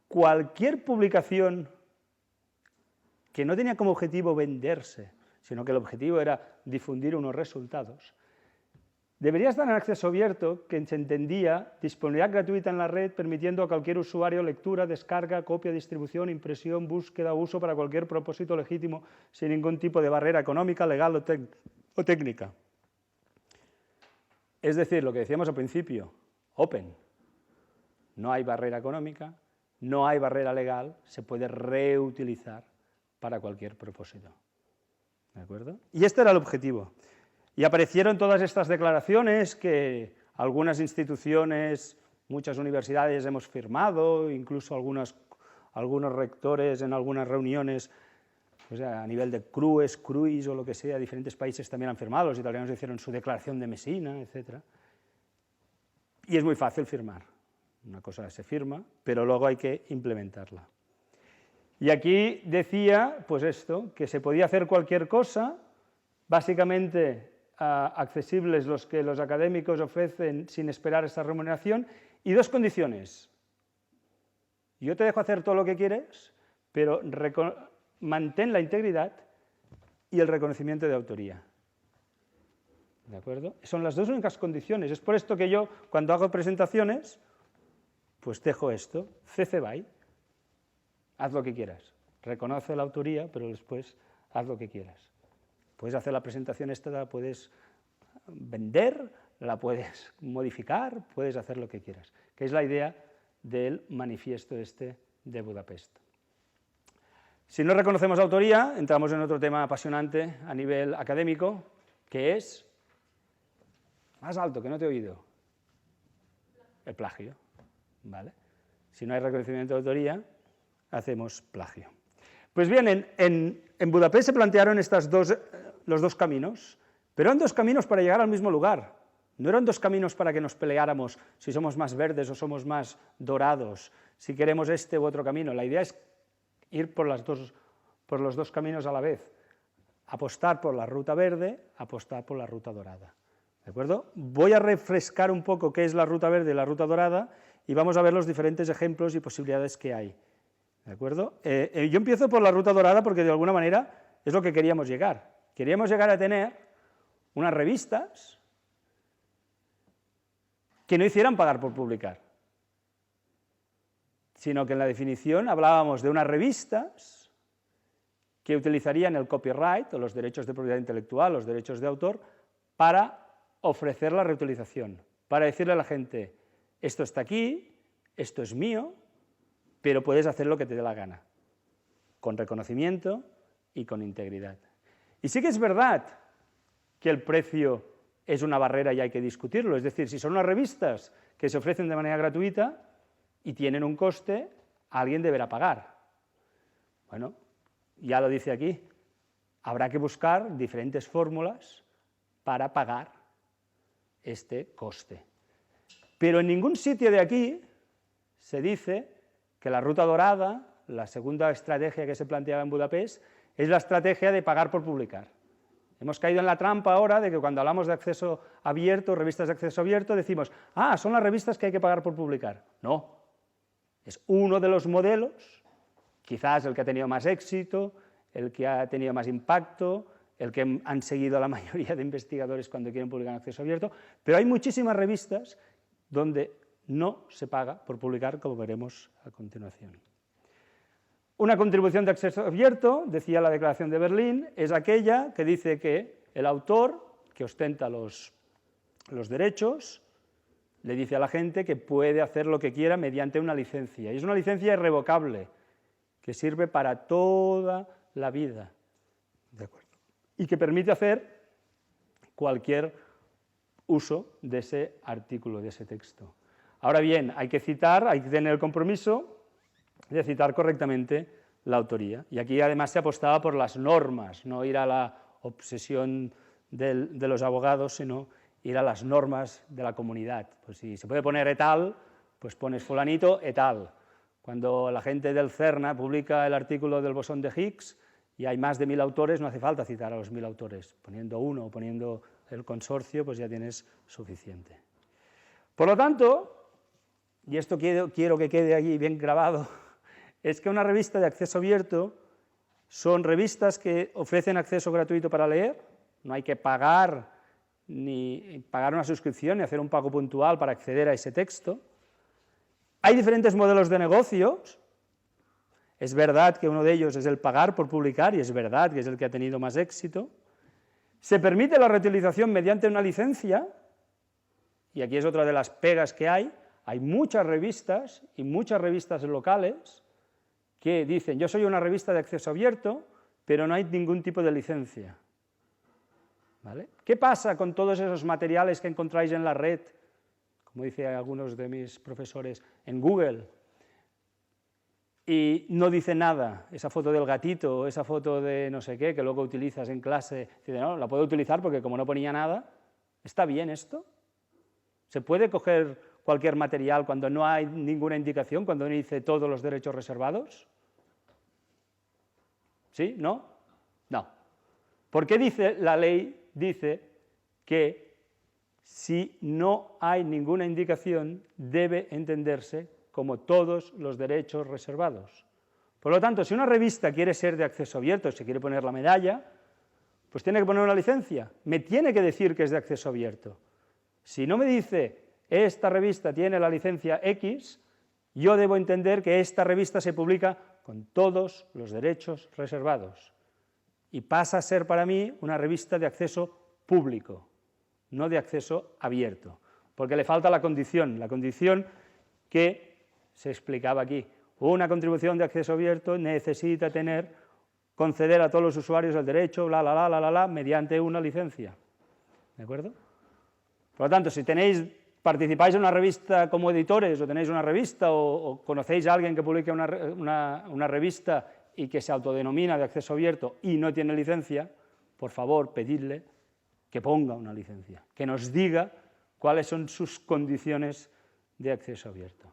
cualquier publicación que no tenía como objetivo venderse, sino que el objetivo era difundir unos resultados, debería estar en acceso abierto, que se entendía disponibilidad gratuita en la red, permitiendo a cualquier usuario lectura, descarga, copia, distribución, impresión, búsqueda o uso para cualquier propósito legítimo, sin ningún tipo de barrera económica, legal o técnica. Es decir, lo que decíamos al principio, open. No hay barrera económica, no hay barrera legal, se puede reutilizar para cualquier propósito. ¿De acuerdo? Y este era el objetivo. Y aparecieron todas estas declaraciones que algunas instituciones, muchas universidades hemos firmado, incluso algunos rectores en algunas reuniones, o sea, a nivel de CRUIS o lo que sea, diferentes países también han firmado, los italianos hicieron su declaración de Messina, etc. Y es muy fácil firmar. Una cosa se firma, pero luego hay que implementarla. Y aquí decía, pues esto, que se podía hacer cualquier cosa, básicamente accesibles los que los académicos ofrecen sin esperar esa remuneración, y dos condiciones. Yo te dejo hacer todo lo que quieres, pero mantén la integridad y el reconocimiento de autoría. ¿De acuerdo? Son las dos únicas condiciones. Es por esto que yo, cuando hago presentaciones, pues dejo esto, CC BY, haz lo que quieras. Reconoce la autoría, pero después haz lo que quieras. Puedes hacer la presentación esta, la puedes vender, la puedes modificar, puedes hacer lo que quieras, que es la idea del manifiesto este de Budapest. Si no reconocemos autoría, entramos en otro tema apasionante a nivel académico, que es, más alto, que no te he oído, el plagio. ¿Vale? Si no hay reconocimiento de autoría, hacemos plagio. Pues bien, en Budapest se plantearon los dos caminos, pero eran dos caminos para llegar al mismo lugar. No eran dos caminos para que nos peleáramos si somos más verdes o somos más dorados, si queremos este u otro camino. La idea es ir por los dos caminos a la vez. Apostar por la ruta verde, apostar por la ruta dorada. ¿De acuerdo? Voy a refrescar un poco qué es la ruta verde y la ruta dorada y vamos a ver los diferentes ejemplos y posibilidades que hay. ¿De acuerdo? Yo empiezo por la ruta dorada porque de alguna manera es lo que queríamos llegar. Queríamos llegar a tener unas revistas que no hicieran pagar por publicar, sino que en la definición hablábamos de unas revistas que utilizarían el copyright o los derechos de propiedad intelectual, los derechos de autor, para ofrecer la reutilización, para decirle a la gente, esto está aquí, esto es mío, pero puedes hacer lo que te dé la gana, con reconocimiento y con integridad. Y sí que es verdad que el precio es una barrera y hay que discutirlo, es decir, si son unas revistas que se ofrecen de manera gratuita y tienen un coste, alguien deberá pagar. Bueno, ya lo dice aquí, habrá que buscar diferentes fórmulas para pagar este coste. Pero en ningún sitio de aquí se dice que la ruta dorada, la segunda estrategia que se planteaba en Budapest, es la estrategia de pagar por publicar. Hemos caído en la trampa ahora de que cuando hablamos de acceso abierto, revistas de acceso abierto, decimos, son las revistas que hay que pagar por publicar. No, es uno de los modelos, quizás el que ha tenido más éxito, el que ha tenido más impacto, el que han seguido a la mayoría de investigadores cuando quieren publicar en acceso abierto, pero hay muchísimas revistas donde no se paga por publicar, como veremos a continuación. Una contribución de acceso abierto, decía la Declaración de Berlín, es aquella que dice que el autor, que ostenta los derechos, le dice a la gente que puede hacer lo que quiera mediante una licencia. Y es una licencia irrevocable, que sirve para toda la vida. ¿De acuerdo? Y que permite hacer cualquier uso de ese artículo, de ese texto. Ahora bien, hay que tener el compromiso de citar correctamente la autoría. Y aquí además se apostaba por las normas, no ir a la obsesión de los abogados, sino ir a las normas de la comunidad. Pues si se puede poner et al, pues pones fulanito et al. Cuando la gente del CERN publica el artículo del bosón de Higgs y hay más de 1000 autores, no hace falta citar a los 1000 autores. Poniendo uno o poniendo el consorcio, pues ya tienes suficiente. Por lo tanto, y esto quiero que quede allí bien grabado, es que una revista de acceso abierto son revistas que ofrecen acceso gratuito para leer, no hay que pagar ni pagar una suscripción, ni hacer un pago puntual para acceder a ese texto. Hay diferentes modelos de negocios. Es verdad que uno de ellos es el pagar por publicar, y es verdad que es el que ha tenido más éxito. Se permite la reutilización mediante una licencia, y aquí es otra de las pegas que hay. Hay muchas revistas, y muchas revistas locales, que dicen, yo soy una revista de acceso abierto, pero no hay ningún tipo de licencia. ¿Vale? ¿Qué pasa con todos esos materiales que encontráis en la red, como dicen algunos de mis profesores, en Google, y no dice nada, esa foto del gatito o esa foto de no sé qué, que luego utilizas en clase, dice, no, la puedo utilizar porque como no ponía nada? ¿Está bien esto? ¿Se puede coger cualquier material cuando no hay ninguna indicación, cuando no dice todos los derechos reservados? ¿Sí? ¿No? No. ¿Por qué dice la ley? Dice que si no hay ninguna indicación, debe entenderse como todos los derechos reservados. Por lo tanto, si una revista quiere ser de acceso abierto, si quiere poner la medalla, pues tiene que poner una licencia, me tiene que decir que es de acceso abierto. Si no me dice, esta revista tiene la licencia X, yo debo entender que esta revista se publica con todos los derechos reservados. Y pasa a ser para mí una revista de acceso público, no de acceso abierto, porque le falta la condición que se explicaba aquí. Una contribución de acceso abierto necesita conceder a todos los usuarios el derecho, mediante una licencia. ¿De acuerdo? Por lo tanto, si participáis en una revista como editores, o tenéis una revista, o conocéis a alguien que publique una revista y que se autodenomina de acceso abierto y no tiene licencia, por favor, pedidle que ponga una licencia, que nos diga cuáles son sus condiciones de acceso abierto.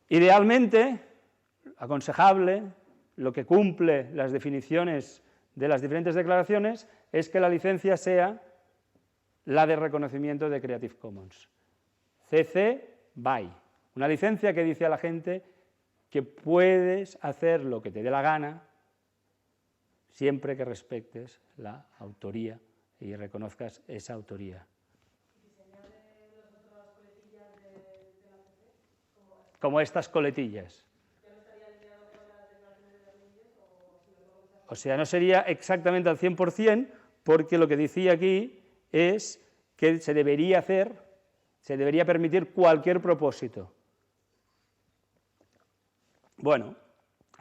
Idealmente, aconsejable, lo que cumple las definiciones de las diferentes declaraciones es que la licencia sea la de reconocimiento de Creative Commons, CC BY, una licencia que dice a la gente que puedes hacer lo que te dé la gana siempre que respectes la autoría y reconozcas esa autoría. Como estas coletillas. O sea, no sería exactamente al 100%, porque lo que decía aquí es que se debería permitir cualquier propósito. Bueno,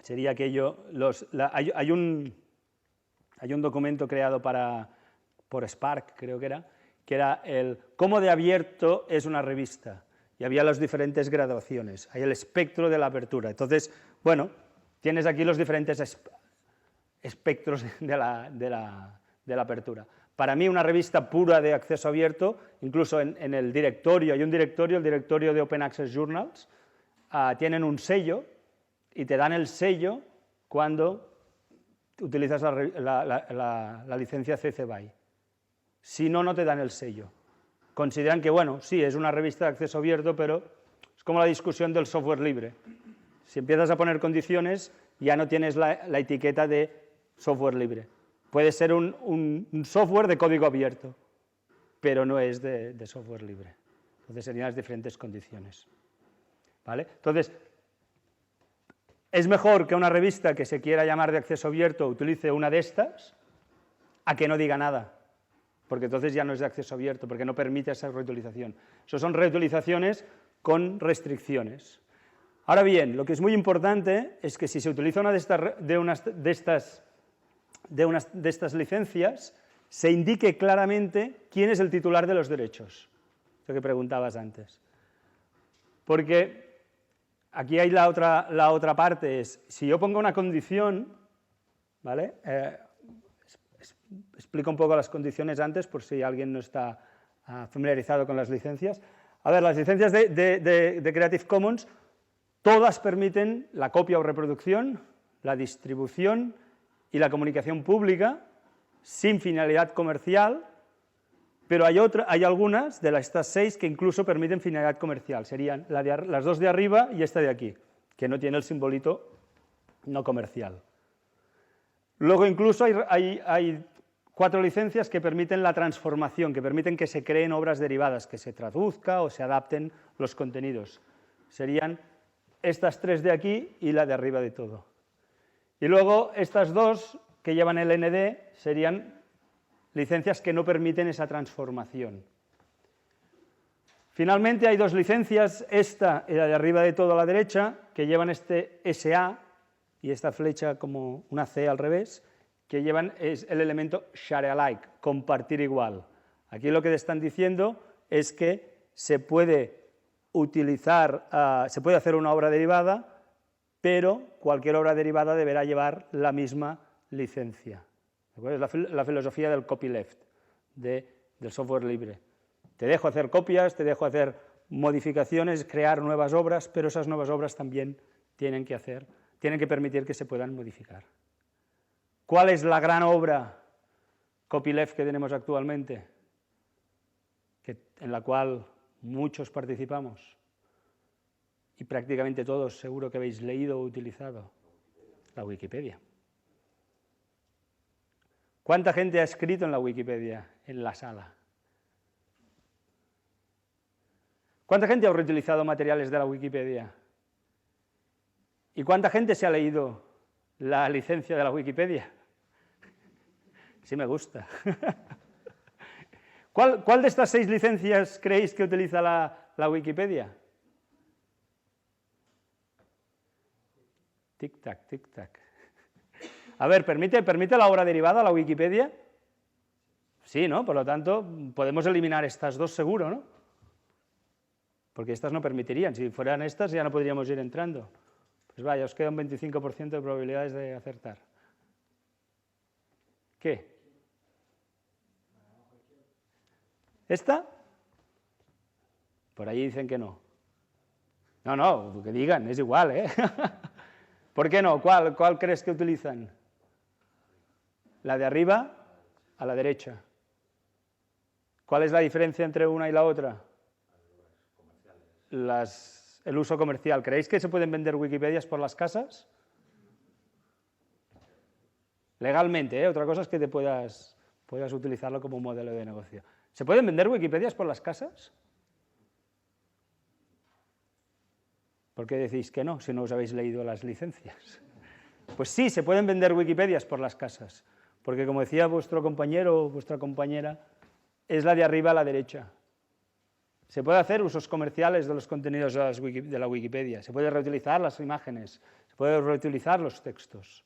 sería aquello, hay un documento creado por Spark, creo que era el cómo de abierto es una revista, y había las diferentes graduaciones, hay el espectro de la apertura. Entonces, bueno, tienes aquí los diferentes espectros de la apertura. Para mí, una revista pura de acceso abierto, incluso en el directorio, hay un directorio, el directorio de Open Access Journals, tienen un sello, y te dan el sello cuando utilizas la licencia CC BY. Si no, no te dan el sello. Consideran que, bueno, sí, es una revista de acceso abierto, pero es como la discusión del software libre. Si empiezas a poner condiciones, ya no tienes la etiqueta de software libre. Puede ser un software de código abierto, pero no es de software libre. Entonces serían las diferentes condiciones. ¿Vale? Entonces, es mejor que una revista que se quiera llamar de acceso abierto utilice una de estas, a que no diga nada, porque entonces ya no es de acceso abierto, porque no permite esa reutilización. Eso son reutilizaciones con restricciones. Ahora bien, lo que es muy importante es que si se utiliza una de estas licencias, se indique claramente quién es el titular de los derechos, lo que preguntabas antes. Porque aquí hay la otra parte, es, si yo pongo una condición, ¿vale? Explico un poco las condiciones antes, por si alguien no está familiarizado con las licencias. A ver, las licencias de Creative Commons, todas permiten la copia o reproducción, la distribución y la comunicación pública sin finalidad comercial, pero hay algunas de estas 6 que incluso permiten finalidad comercial, serían las 2 de arriba y esta de aquí, que no tiene el simbolito no comercial. Luego incluso hay 4 licencias que permiten la transformación, que permiten que se creen obras derivadas, que se traduzca o se adapten los contenidos. Serían estas 3 de aquí y la de arriba de todo. Y luego estas 2 que llevan el ND serían licencias que no permiten esa transformación. Finalmente hay 2 licencias, esta y la de arriba de todo a la derecha, que llevan este SA y esta flecha como una C al revés, que llevan es el elemento share alike, compartir igual. Aquí lo que te están diciendo es que se puede utilizar, se puede hacer una obra derivada, pero cualquier obra derivada deberá llevar la misma licencia. Es la filosofía del copyleft, del software libre. Te dejo hacer copias, te dejo hacer modificaciones, crear nuevas obras, pero esas nuevas obras también tienen que permitir que se puedan modificar. ¿Cuál es la gran obra copyleft que tenemos actualmente? En la cual muchos participamos y prácticamente todos seguro que habéis leído o utilizado, la Wikipedia. ¿Cuánta gente ha escrito en la Wikipedia en la sala? ¿Cuánta gente ha reutilizado materiales de la Wikipedia? ¿Y cuánta gente se ha leído la licencia de la Wikipedia? Sí me gusta. ¿Cuál de estas 6 licencias creéis que utiliza la Wikipedia? Tic-tac, tic-tac. A ver, ¿permite la obra derivada la Wikipedia? Sí, ¿no? Por lo tanto, podemos eliminar estas 2 seguro, ¿no? Porque estas no permitirían. Si fueran estas ya no podríamos ir entrando. Pues vaya, os queda un 25% de probabilidades de acertar. ¿Qué? ¿Esta? Por ahí dicen que no. No, que digan, es igual, ¿eh? ¿Por qué no? ¿Cuál crees que utilizan? La de arriba a la derecha. ¿Cuál es la diferencia entre una y la otra? El uso comercial. ¿Creéis que se pueden vender Wikipedias por las casas? Legalmente, ¿eh? Otra cosa es que te puedas utilizarlo como un modelo de negocio. ¿Se pueden vender Wikipedias por las casas? ¿Por qué decís que no, si no os habéis leído las licencias? Pues sí, se pueden vender Wikipedias por las casas, porque como decía vuestro compañero o vuestra compañera, es la de arriba a la derecha. Se puede hacer usos comerciales de los contenidos de la Wikipedia, se puede reutilizar las imágenes, se puede reutilizar los textos.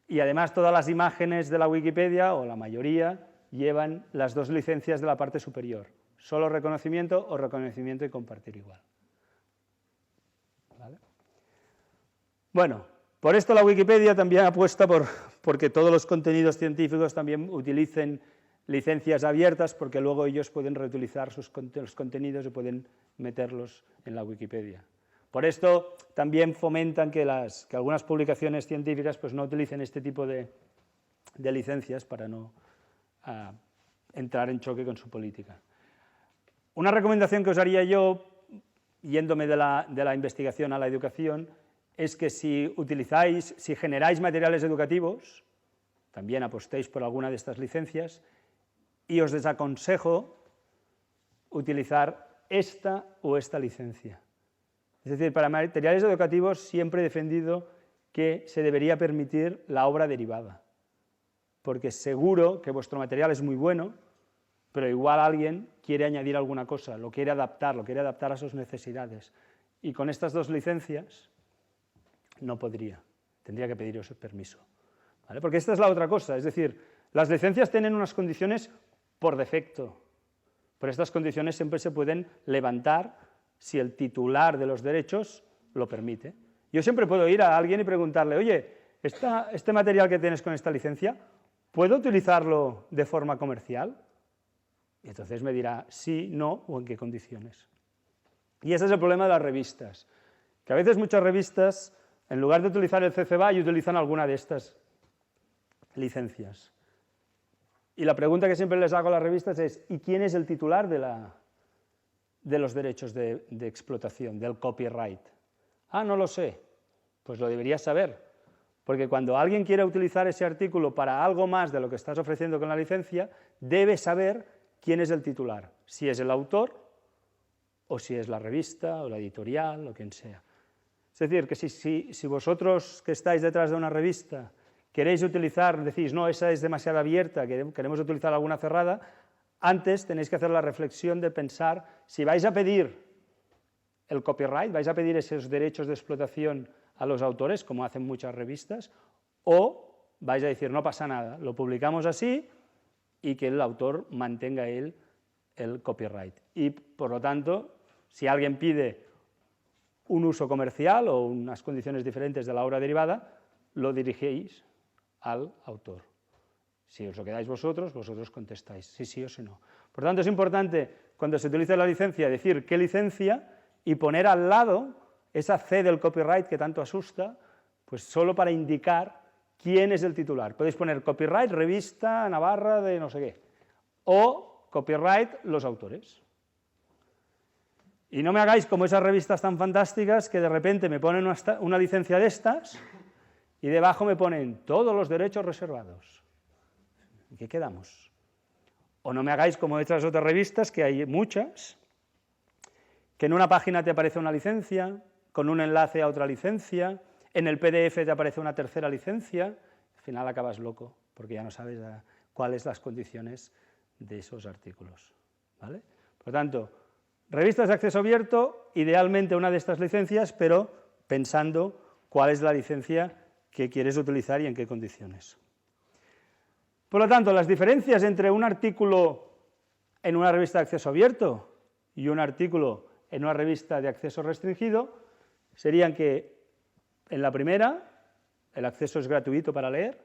Y además todas las imágenes de la Wikipedia, o la mayoría, llevan las 2 licencias de la parte superior. Solo reconocimiento o reconocimiento y compartir igual. ¿Vale? Bueno, por esto la Wikipedia también apuesta porque todos los contenidos científicos también utilicen licencias abiertas, porque luego ellos pueden reutilizar los contenidos y pueden meterlos en la Wikipedia. Por esto también fomentan que algunas publicaciones científicas pues, no utilicen este tipo de licencias para no entrar en choque con su política. Una recomendación que os haría yo, yéndome de la investigación a la educación, es que si generáis materiales educativos, también apostéis por alguna de estas licencias, y os desaconsejo utilizar esta o esta licencia. Es decir, para materiales educativos siempre he defendido que se debería permitir la obra derivada, porque seguro que vuestro material es muy bueno, pero igual alguien quiere añadir alguna cosa, lo quiere adaptar a sus necesidades. Y con estas 2 licencias no podría, tendría que pediros permiso. ¿Vale? Porque esta es la otra cosa, es decir, las licencias tienen unas condiciones por defecto, pero estas condiciones siempre se pueden levantar si el titular de los derechos lo permite. Yo siempre puedo ir a alguien y preguntarle, oye, este material que tienes con esta licencia, ¿puedo utilizarlo de forma comercial? Y entonces me dirá sí, no o en qué condiciones. Y ese es el problema de las revistas, que a veces muchas revistas, en lugar de utilizar el CC BY, utilizan alguna de estas licencias. Y la pregunta que siempre les hago a las revistas es, ¿y quién es el titular de los derechos de explotación, del copyright? Ah, no lo sé. Pues lo deberías saber, Porque cuando alguien quiere utilizar ese artículo para algo más de lo que estás ofreciendo con la licencia, debe saber quién es el titular, si es el autor o si es la revista o la editorial o quien sea. Es decir, que si vosotros que estáis detrás de una revista queréis utilizar, decís, no, esa es demasiado abierta, queremos utilizar alguna cerrada, antes tenéis que hacer la reflexión de pensar si vais a pedir el copyright, vais a pedir esos derechos de explotación a los autores, como hacen muchas revistas, o vais a decir, no pasa nada, lo publicamos así y que el autor mantenga él el copyright. Y, por lo tanto, si alguien pide un uso comercial o unas condiciones diferentes de la obra derivada, lo dirigéis al autor. Si os lo quedáis vosotros, vosotros contestáis si sí o si no. Por tanto, es importante, cuando se utiliza la licencia, decir qué licencia y poner al lado esa C del copyright que tanto asusta, pues solo para indicar quién es el titular. Podéis poner copyright, revista Navarra de no sé qué, o copyright, los autores. Y no me hagáis como esas revistas tan fantásticas que de repente me ponen una licencia de estas y debajo me ponen todos los derechos reservados. ¿En qué quedamos? O no me hagáis como estas otras revistas, que hay muchas, que en una página te aparece una licencia, con un enlace a otra licencia, en el PDF te aparece una tercera licencia, al final acabas loco, porque ya no sabes cuáles las condiciones de esos artículos, ¿vale? Por lo tanto, revistas de acceso abierto, idealmente una de estas licencias, pero pensando cuál es la licencia que quieres utilizar y en qué condiciones. Por lo tanto, las diferencias entre un artículo en una revista de acceso abierto y un artículo en una revista de acceso restringido serían que en la primera el acceso es gratuito para leer,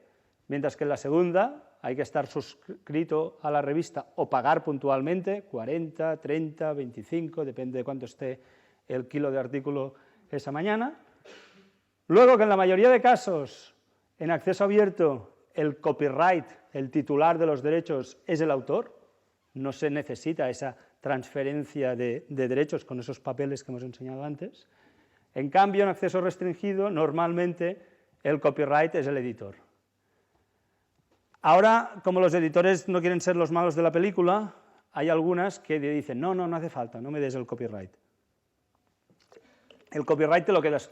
mientras que en la segunda hay que estar suscrito a la revista o pagar puntualmente, 40, 30, 25, depende de cuánto esté el kilo de artículo esa mañana. Luego que en la mayoría de casos en acceso abierto el copyright, el titular de los derechos, es el autor, no se necesita esa transferencia de derechos con esos papeles que hemos enseñado antes. En cambio, en acceso restringido, normalmente el copyright es el editor. Ahora, como los editores no quieren ser los malos de la película, hay algunas que dicen, no hace falta, no me des el copyright. El copyright te lo quedas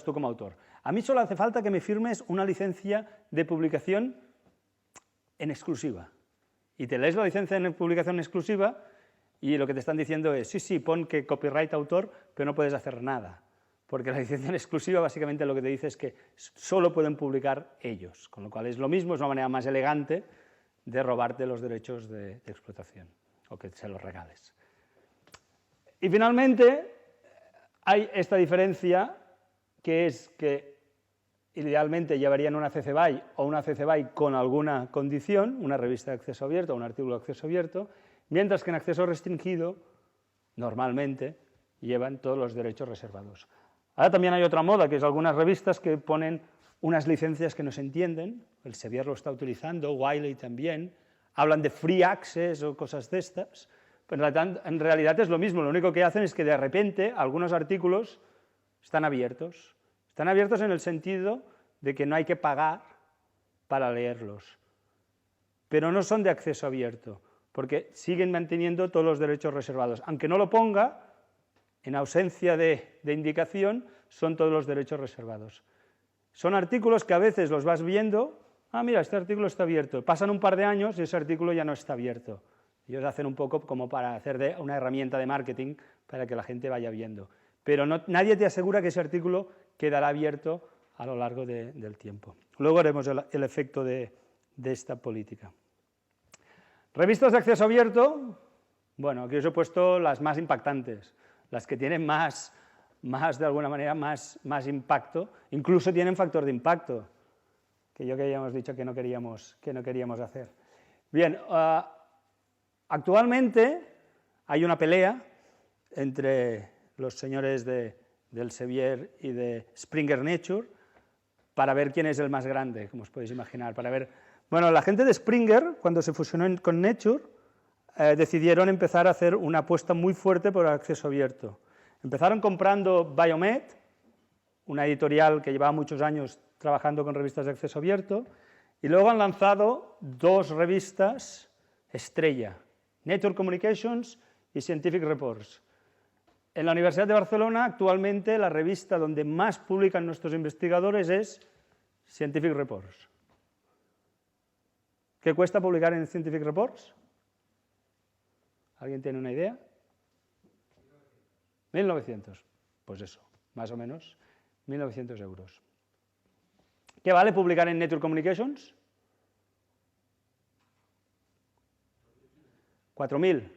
tú como autor. A mí solo hace falta que me firmes una licencia de publicación en exclusiva. Y te lees la licencia de publicación en exclusiva y lo que te están diciendo es, sí, pon que copyright autor, pero no puedes hacer nada. Porque la licencia en exclusiva básicamente lo que te dice es que solo pueden publicar ellos, con lo cual es lo mismo, es una manera más elegante de robarte los derechos de explotación, o que se los regales. Y finalmente, hay esta diferencia, que es que idealmente llevarían una CC BY o una CC BY con alguna condición, una revista de acceso abierto o un artículo de acceso abierto, mientras que en acceso restringido, normalmente, llevan todos los derechos reservados. Ahora también hay otra moda, que es algunas revistas que ponen unas licencias que no se entienden, el Sevier lo está utilizando, Wiley también, hablan de free access o cosas de estas, pero en realidad es lo mismo, lo único que hacen es que de repente algunos artículos están abiertos en el sentido de que no hay que pagar para leerlos, pero no son de acceso abierto, porque siguen manteniendo todos los derechos reservados, aunque no lo ponga. En ausencia de indicación, son todos los derechos reservados. Son artículos que a veces los vas viendo, mira, este artículo está abierto. Pasan un par de años y ese artículo ya no está abierto. Ellos hacen un poco como para hacer una herramienta de marketing para que la gente vaya viendo. Pero nadie te asegura que ese artículo quedará abierto a lo largo del tiempo. Luego haremos el efecto de esta política. Revistas de acceso abierto, bueno, aquí os he puesto las más impactantes. Las que tienen más de alguna manera, más impacto, incluso tienen factor de impacto, que yo que habíamos dicho que no queríamos hacer. Bien, actualmente hay una pelea entre los señores del Sevier y de Springer Nature para ver quién es el más grande, como os podéis imaginar. Bueno, la gente de Springer, cuando se fusionó con Nature, decidieron empezar a hacer una apuesta muy fuerte por el acceso abierto. Empezaron comprando Biomed, una editorial que llevaba muchos años trabajando con revistas de acceso abierto, y luego han lanzado 2 revistas estrella, Nature Communications y Scientific Reports. En la Universidad de Barcelona, actualmente, la revista donde más publican nuestros investigadores es Scientific Reports. ¿Qué cuesta publicar en Scientific Reports? ¿Alguien tiene una idea? 1.900. Pues eso, más o menos, 1.900 euros. ¿Qué vale publicar en Nature Communications? 4.000.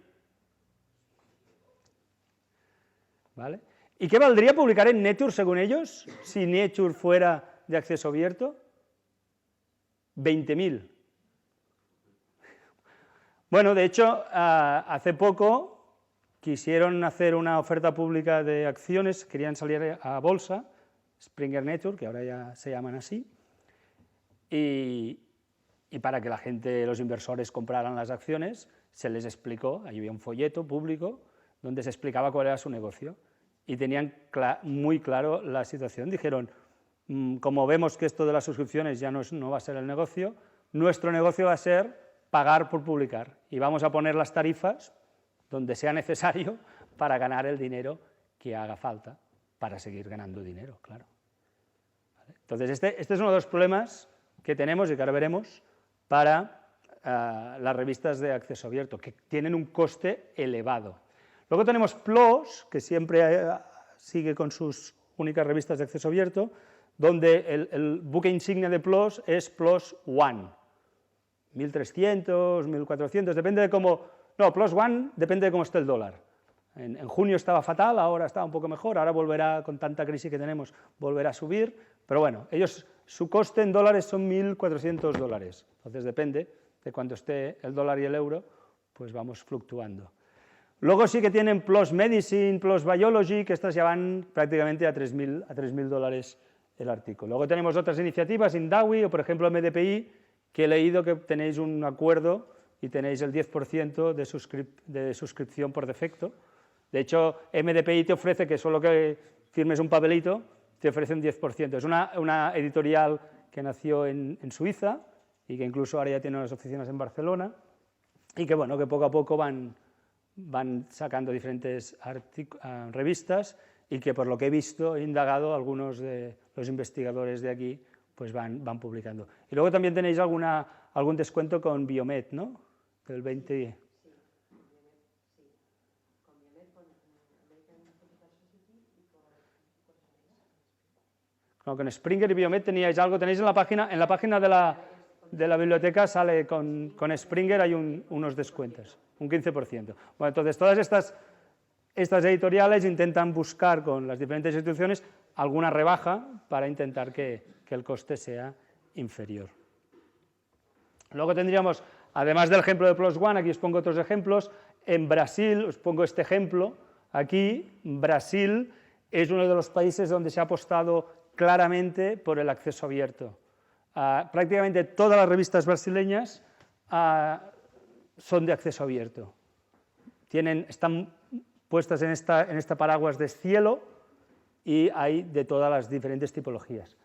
¿Vale? ¿Y qué valdría publicar en Nature según ellos, si Nature fuera de acceso abierto? 20.000. Bueno, de hecho, hace poco quisieron hacer una oferta pública de acciones, querían salir a bolsa, Springer Nature, que ahora ya se llaman así, y para que la gente, los inversores, compraran las acciones, se les explicó, ahí había un folleto público donde se explicaba cuál era su negocio, y tenían muy claro la situación. Dijeron, como vemos que esto de las suscripciones ya no va a ser el negocio, nuestro negocio va a ser pagar por publicar, y vamos a poner las tarifas donde sea necesario para ganar el dinero que haga falta para seguir ganando dinero, claro. ¿Vale? Entonces, este es uno de los problemas que tenemos y que ahora veremos para las revistas de acceso abierto, que tienen un coste elevado. Luego tenemos PLOS, que siempre sigue con sus únicas revistas de acceso abierto, donde el buque insignia de PLOS es PLOS One, 1.300, 1.400, depende de cómo... No, PLOS One depende de cómo esté el dólar. En junio estaba fatal, ahora está un poco mejor, ahora volverá, con tanta crisis que tenemos, volverá a subir, pero bueno, su coste en dólares son 1.400 dólares, entonces depende de cuánto esté el dólar y el euro, pues vamos fluctuando. Luego sí que tienen PLOS Medicine, PLOS Biology, que estas ya van prácticamente a 3.000 dólares el artículo. Luego tenemos otras iniciativas, Indawi o por ejemplo MDPI, que he leído que tenéis un acuerdo y tenéis el 10% de suscripción por defecto. De hecho, MDPI te ofrece que solo que firmes un papelito, te ofrece un 10%. Es una editorial que nació en Suiza y que incluso ahora ya tiene unas oficinas en Barcelona y que, bueno, que poco a poco van sacando diferentes revistas y que, por lo que he visto, he indagado, algunos de los investigadores de aquí pues van publicando. Y luego también tenéis algún descuento con Biomed, ¿no? Del 20... No, con Springer y Biomed teníais algo, tenéis en la página de la biblioteca sale con Springer hay unos descuentos, un 15%. Bueno, entonces todas estas editoriales intentan buscar con las diferentes instituciones alguna rebaja para intentar que el coste sea inferior. Luego tendríamos, además del ejemplo de PLOS One, aquí os pongo otros ejemplos. En Brasil, os pongo este ejemplo, aquí Brasil es uno de los países donde se ha apostado claramente por el acceso abierto. Prácticamente todas las revistas brasileñas son de acceso abierto. Están puestas en esta paraguas de cielo y hay de todas las diferentes tipologías.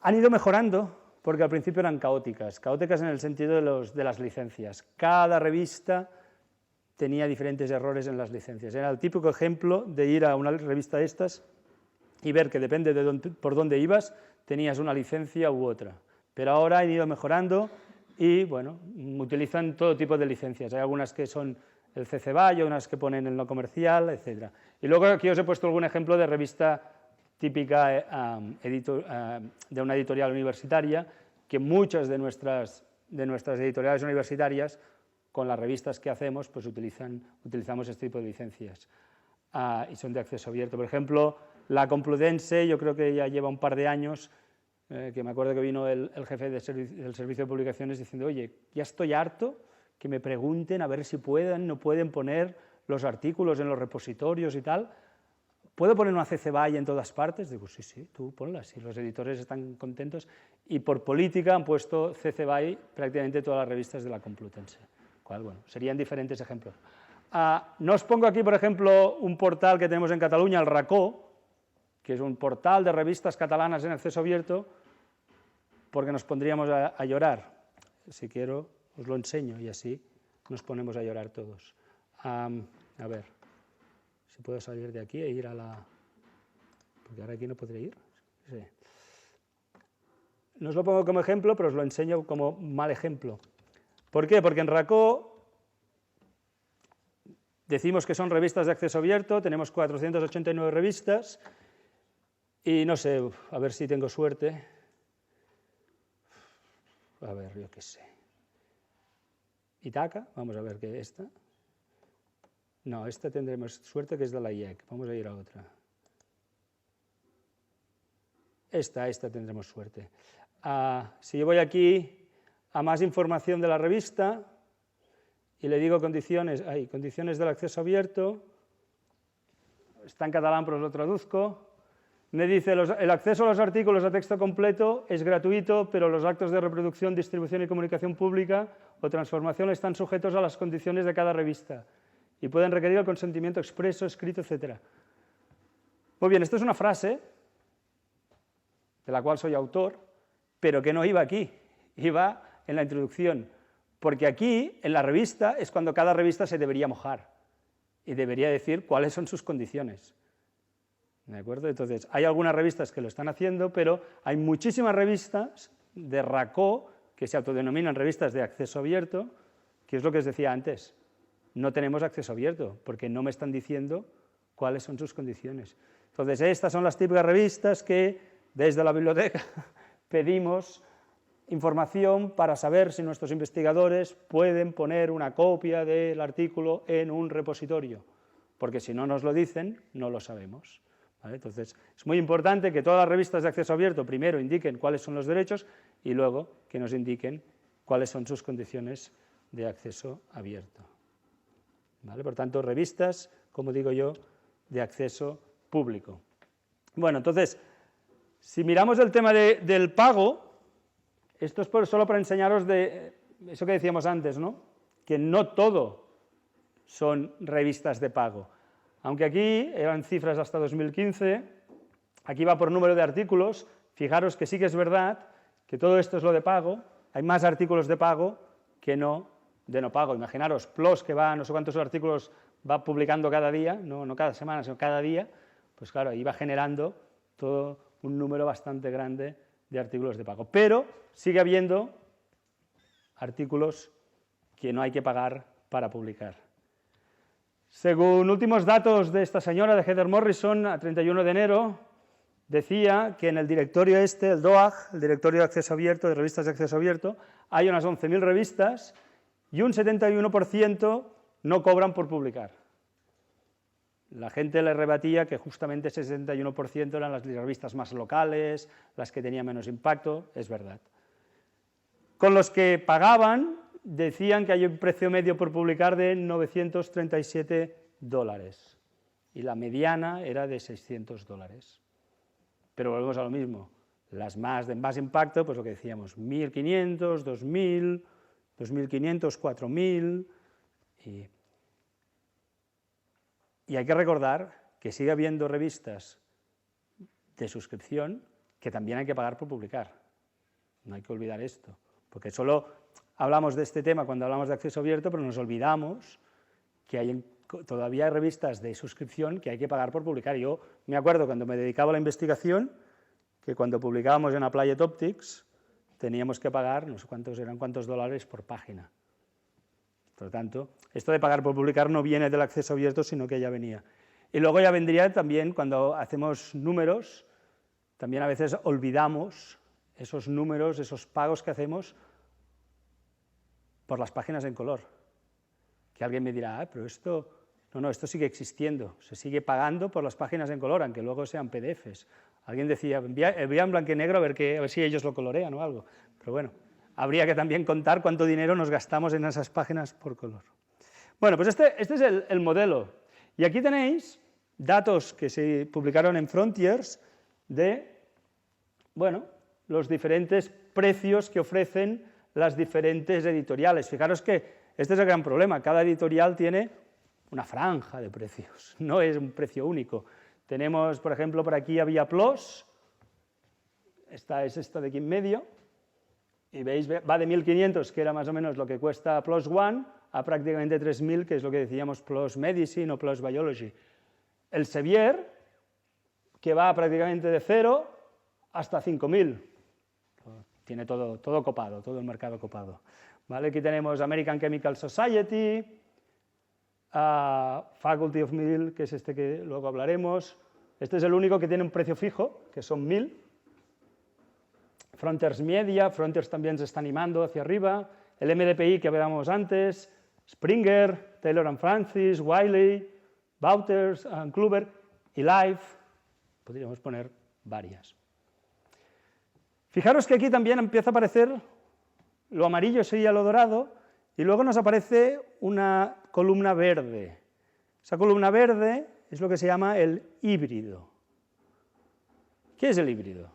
Han ido mejorando porque al principio eran caóticas en el sentido de las licencias. Cada revista tenía diferentes errores en las licencias. Era el típico ejemplo de ir a una revista de estas y ver que depende por dónde ibas, tenías una licencia u otra. Pero ahora han ido mejorando y, bueno, utilizan todo tipo de licencias. Hay algunas que son el CC BY, unas que ponen el no comercial, etc. Y luego aquí os he puesto algún ejemplo de revista típica de una editorial universitaria, que muchas de nuestras editoriales universitarias, con las revistas que hacemos, pues utilizamos este tipo de licencias y son de acceso abierto. Por ejemplo, la Complutense, yo creo que ya lleva un par de años, que me acuerdo que vino el jefe del servicio de publicaciones diciendo, oye, ya estoy harto que me pregunten a ver si no pueden poner los artículos en los repositorios y tal. ¿Puedo poner una CC BY en todas partes? Digo, sí, tú ponlas, si los editores están contentos. Y por política han puesto CC BY prácticamente todas las revistas de la Complutense. Bueno, serían diferentes ejemplos. No os pongo aquí, por ejemplo, un portal que tenemos en Cataluña, el RACó, que es un portal de revistas catalanas en acceso abierto, porque nos pondríamos a llorar. Si quiero, os lo enseño y así nos ponemos a llorar todos. A ver, si puedo salir de aquí e ir a la... Porque ahora aquí no podré ir. Sí. No os lo pongo como ejemplo, pero os lo enseño como mal ejemplo. ¿Por qué? Porque en RACO decimos que son revistas de acceso abierto, tenemos 489 revistas, y no sé, a ver si tengo suerte. A ver, yo qué sé. Itaca, vamos a ver qué es esta. No, esta tendremos suerte que es de la IEC, vamos a ir a otra. Esta tendremos suerte. Si yo voy aquí a más información de la revista y le digo condiciones del acceso abierto, está en catalán pero os lo traduzco, me dice el acceso a los artículos a texto completo es gratuito, pero los actos de reproducción, distribución y comunicación pública o transformación están sujetos a las condiciones de cada revista y pueden requerir el consentimiento expreso, escrito, etc. Muy bien, esto es una frase de la cual soy autor, pero que no iba aquí, iba en la introducción, porque aquí, en la revista, es cuando cada revista se debería mojar y debería decir cuáles son sus condiciones. ¿De acuerdo? Entonces, hay algunas revistas que lo están haciendo, pero hay muchísimas revistas de RACO que se autodenominan revistas de acceso abierto, que es lo que os decía antes. No tenemos acceso abierto, porque no me están diciendo cuáles son sus condiciones. Entonces, estas son las típicas revistas que, desde la biblioteca, pedimos información para saber si nuestros investigadores pueden poner una copia del artículo en un repositorio, porque si no nos lo dicen, no lo sabemos. ¿Vale? Entonces, es muy importante que todas las revistas de acceso abierto primero indiquen cuáles son los derechos y luego que nos indiquen cuáles son sus condiciones de acceso abierto. ¿Vale? Por tanto, revistas, como digo yo, de acceso público. Bueno, entonces, si miramos el tema del pago, esto es solo para enseñaros de eso que decíamos antes, ¿no? Que no todo son revistas de pago. Aunque aquí eran cifras hasta 2015, aquí va por número de artículos, fijaros que sí que es verdad que todo esto es lo de pago, hay más artículos de pago que no de no pago. Imaginaros, PLOS, que va no sé cuántos artículos va publicando cada día, no cada semana, sino cada día, pues claro, ahí va generando todo un número bastante grande de artículos de pago. Pero sigue habiendo artículos que no hay que pagar para publicar. Según últimos datos de esta señora, de Heather Morrison, a 31 de enero, decía que en el directorio el DOAG, el directorio de acceso abierto, de revistas de acceso abierto, hay unas 11.000 revistas y un 71% no cobran por publicar. La gente le rebatía que justamente ese 71% eran las revistas más locales, las que tenían menos impacto, es verdad. Con los que pagaban, decían que hay un precio medio por publicar de $937 y la mediana era de $600. Pero volvemos a lo mismo, las de más impacto, pues lo que decíamos, 1.500, 2.000, 2.500, 4.000, y hay que recordar que sigue habiendo revistas de suscripción que también hay que pagar por publicar. No hay que olvidar esto, porque solo hablamos de este tema cuando hablamos de acceso abierto, pero nos olvidamos que todavía hay revistas de suscripción que hay que pagar por publicar. Yo me acuerdo cuando me dedicaba a la investigación, que cuando publicábamos en Applied Optics teníamos que pagar, no sé cuántos dólares por página. Por lo tanto, esto de pagar por publicar no viene del acceso abierto, sino que ya venía. Y luego ya vendría también, cuando hacemos números, también a veces olvidamos esos números, esos pagos que hacemos por las páginas en color. Que alguien me dirá, pero esto sigue existiendo, se sigue pagando por las páginas en color, aunque luego sean PDFs. Alguien decía, envía en blanco y negro a ver si ellos lo colorean o algo. Pero bueno, habría que también contar cuánto dinero nos gastamos en esas páginas por color. Bueno, pues este es el modelo. Y aquí tenéis datos que se publicaron en Frontiers de, los diferentes precios que ofrecen las diferentes editoriales. Fijaros que este es el gran problema, cada editorial tiene una franja de precios, no es un precio único. Tenemos, por ejemplo, por aquí había PLOS, esta es esta de aquí en medio, y veis, va de 1.500, que era más o menos lo que cuesta PLOS One, a prácticamente 3.000, que es lo que decíamos PLOS Medicine o PLOS Biology. El Sevier, que va prácticamente de 0 hasta 5.000. Tiene todo copado, todo el mercado copado. ¿Vale? Aquí tenemos American Chemical Society, Faculty of Medicine, que es este que luego hablaremos. Este es el único que tiene un precio fijo, que son 1.000. Frontiers Media, Frontiers también se está animando hacia arriba. El MDPI que hablábamos antes, Springer, Taylor & Francis, Wiley, Wouters, Kluber y Life. Podríamos poner varias. Fijaros que aquí también empieza a aparecer, lo amarillo sería lo dorado, y luego nos aparece una columna verde. Esa columna verde es lo que se llama el híbrido. ¿Qué es el híbrido?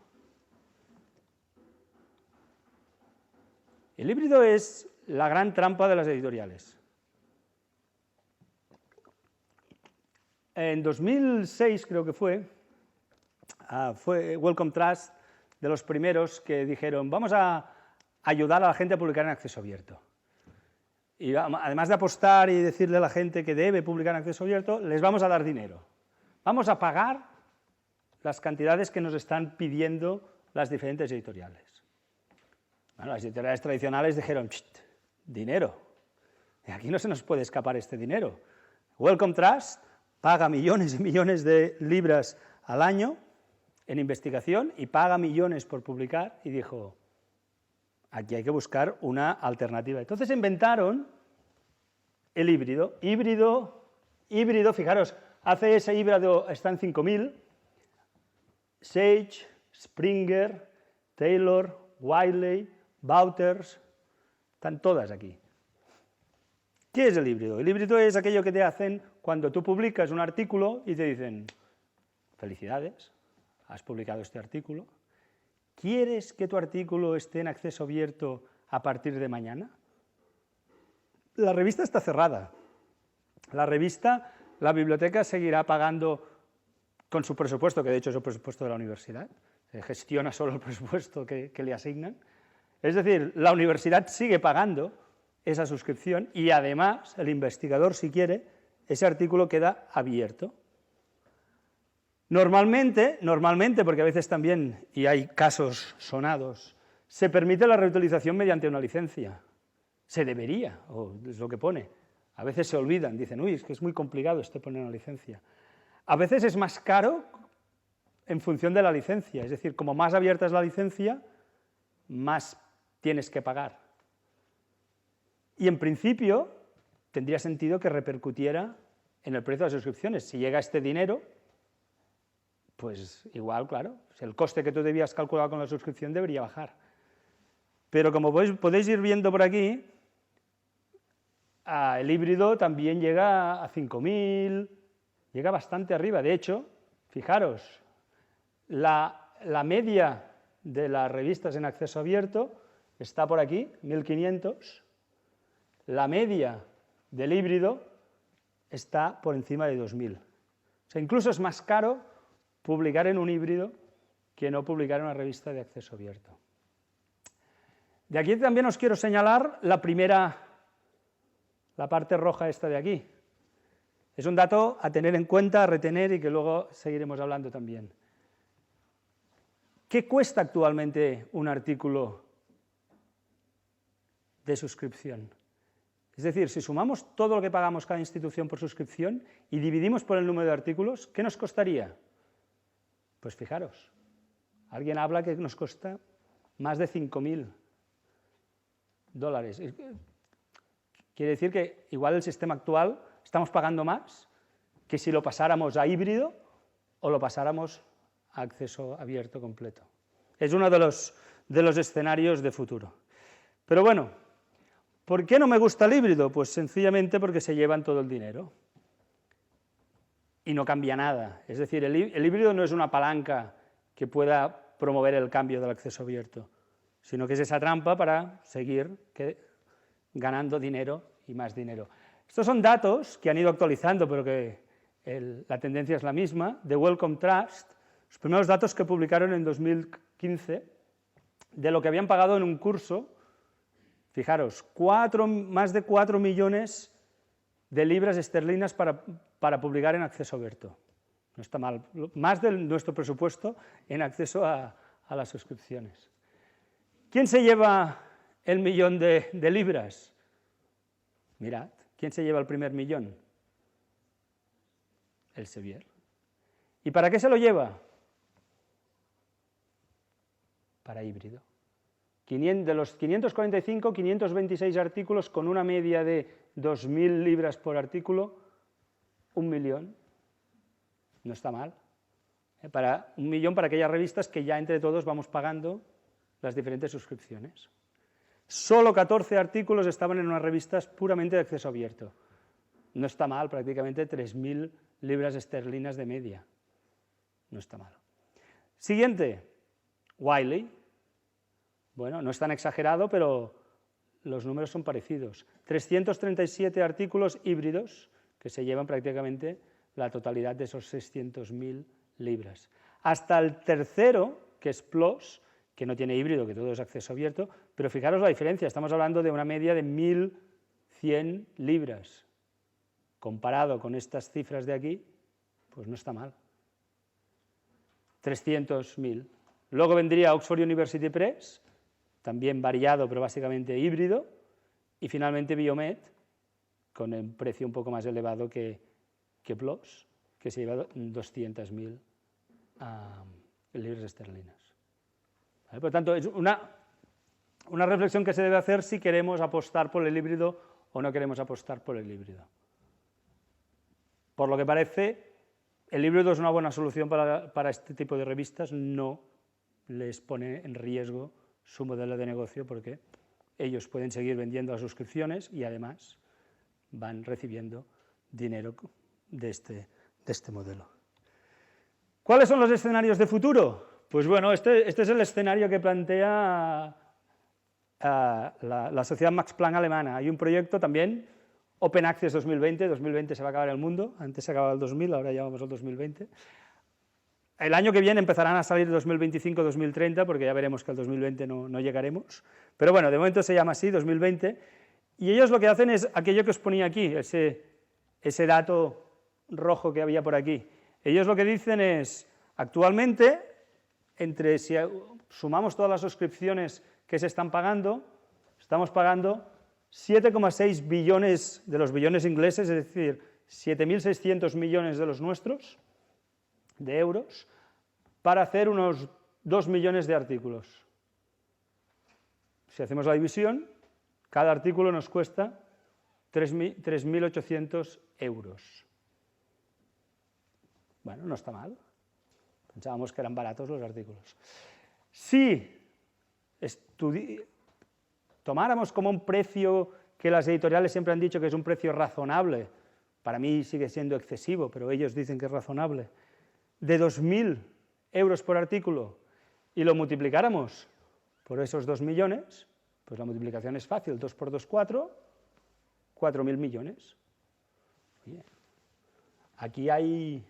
El híbrido es la gran trampa de las editoriales. En 2006 creo que fue Wellcome Trust de los primeros que dijeron vamos a ayudar a la gente a publicar en acceso abierto. Y además de apostar y decirle a la gente que debe publicar en acceso abierto, les vamos a dar dinero. Vamos a pagar las cantidades que nos están pidiendo las diferentes editoriales. Bueno, las editoriales tradicionales dijeron, dinero, aquí no se nos puede escapar este dinero. Wellcome Trust paga millones y millones de libras al año en investigación y paga millones por publicar y dijo, aquí hay que buscar una alternativa. Entonces inventaron el híbrido. Híbrido, fijaros, ACS híbrido está en 5.000, Sage, Springer, Taylor, Wiley, Wouters, están todas aquí. ¿Qué es el híbrido? El híbrido es aquello que te hacen cuando tú publicas un artículo y te dicen, felicidades, has publicado este artículo, ¿quieres que tu artículo esté en acceso abierto a partir de mañana? La revista está cerrada. La biblioteca seguirá pagando con su presupuesto, que de hecho es el presupuesto de la universidad, se gestiona solo el presupuesto que le asignan. Es decir, la universidad sigue pagando esa suscripción y además el investigador, si quiere, ese artículo queda abierto. Normalmente, porque a veces también, y hay casos sonados, se permite la reutilización mediante una licencia. Se debería, o es lo que pone. A veces se olvidan, dicen, uy, es que es muy complicado poner una licencia. A veces es más caro en función de la licencia, es decir, como más abierta es la licencia, más tienes que pagar. Y en principio tendría sentido que repercutiera en el precio de las suscripciones. Si llega este dinero, pues igual, claro, el coste que tú debías calcular con la suscripción debería bajar. Pero como podéis ir viendo por aquí, el híbrido también llega a 5.000, llega bastante arriba. De hecho, fijaros, la media de las revistas en acceso abierto está por aquí, 1.500. La media del híbrido está por encima de 2.000. O sea, incluso es más caro publicar en un híbrido que no publicar en una revista de acceso abierto. De aquí también os quiero señalar la parte roja esta de aquí. Es un dato a tener en cuenta, a retener y que luego seguiremos hablando también. ¿Qué cuesta actualmente un artículo de suscripción? Es decir, si sumamos todo lo que pagamos cada institución por suscripción y dividimos por el número de artículos, ¿qué nos costaría? Pues fijaros, alguien habla que nos cuesta más de $5.000. Quiere decir que igual el sistema actual estamos pagando más que si lo pasáramos a híbrido o lo pasáramos a acceso abierto completo. Es uno de los escenarios de futuro. Pero bueno, ¿por qué no me gusta el híbrido? Pues sencillamente porque se llevan todo el dinero y no cambia nada. Es decir, el híbrido no es una palanca que pueda promover el cambio del acceso abierto, sino que es esa trampa para seguir ganando dinero y más dinero. Estos son datos que han ido actualizando, pero que la tendencia es la misma. The Wellcome Trust, los primeros datos que publicaron en 2015, de lo que habían pagado en un curso, fijaros, más de 4 millones de libras esterlinas para publicar en acceso abierto. No está mal, más de nuestro presupuesto en acceso a las suscripciones. ¿Quién se lleva el millón de libras? Mirad, ¿quién se lleva el primer millón? Elsevier. ¿Y para qué se lo lleva? Para híbrido. De los 545, 526 artículos con una media de 2.000 libras por artículo, 1 millón. No está mal. Para 1 millón para aquellas revistas que ya entre todos vamos pagando las diferentes suscripciones. Solo 14 artículos estaban en unas revistas puramente de acceso abierto. No está mal, prácticamente 3.000 libras esterlinas de media. No está mal. Siguiente, Wiley. Bueno, no es tan exagerado, pero los números son parecidos. 337 artículos híbridos que se llevan prácticamente la totalidad de esos 600.000 libras. Hasta el tercero, que es PLOS, que no tiene híbrido, que todo es acceso abierto, pero fijaros la diferencia, estamos hablando de una media de 1.100 libras. Comparado con estas cifras de aquí, pues no está mal. 300.000. Luego vendría Oxford University Press, también variado, pero básicamente híbrido, y finalmente Biomed, con el precio un poco más elevado que PLOS, que se lleva 200.000 libras esterlinas. ¿Vale? Por lo tanto, es una reflexión que se debe hacer si queremos apostar por el híbrido o no queremos apostar por el híbrido. Por lo que parece, el híbrido es una buena solución para este tipo de revistas, no les pone en riesgo su modelo de negocio porque ellos pueden seguir vendiendo las suscripciones y además van recibiendo dinero de este modelo. ¿Cuáles son los escenarios de futuro? Pues bueno, este es el escenario que plantea la Sociedad Max Planck alemana. Hay un proyecto también, Open Access 2020, 2020 se va a acabar el mundo, antes se acababa el 2000, ahora ya vamos al 2020. El año que viene empezarán a salir 2025-2030, porque ya veremos que al 2020 no llegaremos, pero bueno, de momento se llama así, 2020, y ellos lo que hacen es aquello que os ponía aquí, ese dato rojo que había por aquí. Ellos lo que dicen es, actualmente, si sumamos todas las suscripciones que se están pagando, estamos pagando 7,6 billones de los billones ingleses, es decir, 7.600 millones de los nuestros, de euros, para hacer unos 2 millones de artículos. Si hacemos la división, cada artículo nos cuesta 3.800 euros. Bueno, no está mal. Pensábamos que eran baratos los artículos. Si tomáramos como un precio que las editoriales siempre han dicho que es un precio razonable, para mí sigue siendo excesivo, pero ellos dicen que es razonable, de 2.000 euros por artículo y lo multiplicáramos por esos 2 millones, pues la multiplicación es fácil, 2 por 2, 4, 4.000 millones. Oye, aquí hay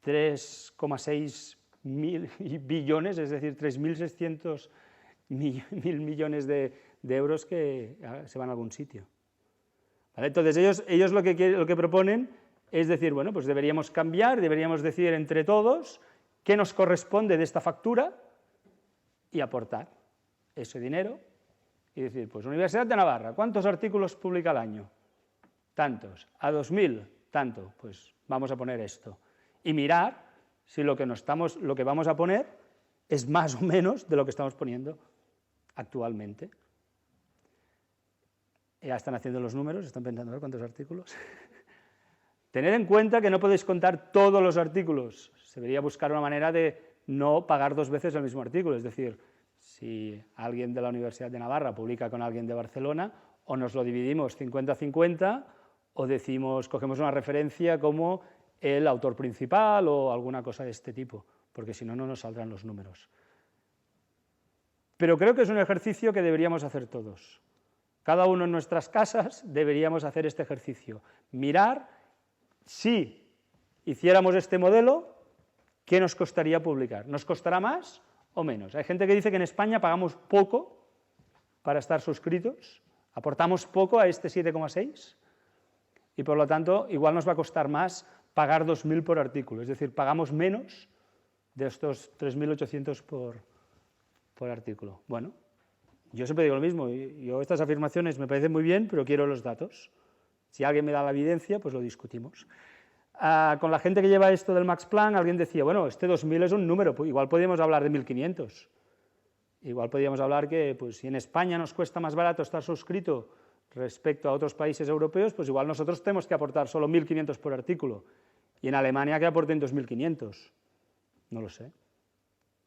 3,6 billones, es decir, 3.600 millones de euros que se van a algún sitio. ¿Vale? Entonces ellos lo que proponen es decir, bueno, pues deberíamos cambiar, deberíamos decir entre todos qué nos corresponde de esta factura y aportar ese dinero y decir, pues Universidad de Navarra, ¿cuántos artículos publica al año? Tantos. A 2.000, tanto, pues vamos a poner esto. Y mirar si lo que vamos a poner es más o menos de lo que estamos poniendo actualmente. Ya están haciendo los números, están pensando a ver cuántos artículos. Tened en cuenta que no podéis contar todos los artículos. Se debería buscar una manera de no pagar 2 veces el mismo artículo. Es decir, si alguien de la Universidad de Navarra publica con alguien de Barcelona, o nos lo dividimos 50-50, o cogemos una referencia como el autor principal o alguna cosa de este tipo, porque si no, no nos saldrán los números. Pero creo que es un ejercicio que deberíamos hacer todos. Cada uno en nuestras casas deberíamos hacer este ejercicio. Mirar si hiciéramos este modelo, ¿qué nos costaría publicar? ¿Nos costará más o menos? Hay gente que dice que en España pagamos poco para estar suscritos, aportamos poco a este 7,6 y por lo tanto igual nos va a costar más pagar 2.000 por artículo, es decir, pagamos menos de estos 3.800 por artículo. Bueno, yo siempre digo lo mismo, yo estas afirmaciones me parecen muy bien, pero quiero los datos. Si alguien me da la evidencia, pues lo discutimos. Con la gente que lleva esto del Max Planck, alguien decía, bueno, este 2.000 es un número, pues igual podríamos hablar de 1.500. Igual podríamos hablar que pues, si en España nos cuesta más barato estar suscrito respecto a otros países europeos, pues igual nosotros tenemos que aportar solo 1.500 por artículo, y en Alemania que aporten 2.500. No lo sé.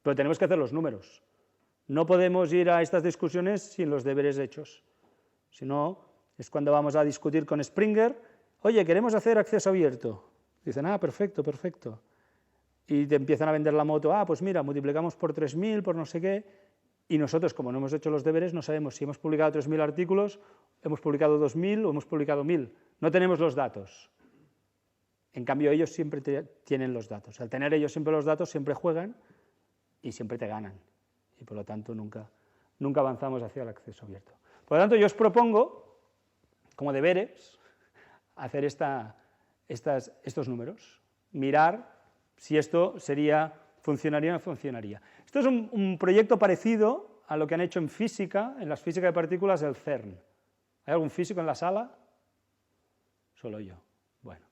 Pero tenemos que hacer los números. No podemos ir a estas discusiones sin los deberes hechos. Si no, es cuando vamos a discutir con Springer, oye, queremos hacer acceso abierto. Dicen, perfecto, perfecto. Y te empiezan a vender la moto, pues mira, multiplicamos por 3.000, por no sé qué, y nosotros, como no hemos hecho los deberes, no sabemos si hemos publicado 3.000 artículos, hemos publicado 2.000 o hemos publicado 1.000. No tenemos los datos. En cambio, ellos siempre tienen los datos. Al tener ellos siempre los datos, siempre juegan y siempre te ganan. Y por lo tanto, nunca avanzamos hacia el acceso abierto. Por lo tanto, yo os propongo, como deberes, hacer estos números, mirar si esto funcionaría o no funcionaría. Esto es un proyecto parecido a lo que han hecho en física, en las físicas de partículas del CERN. ¿Hay algún físico en la sala? Solo yo. Bueno.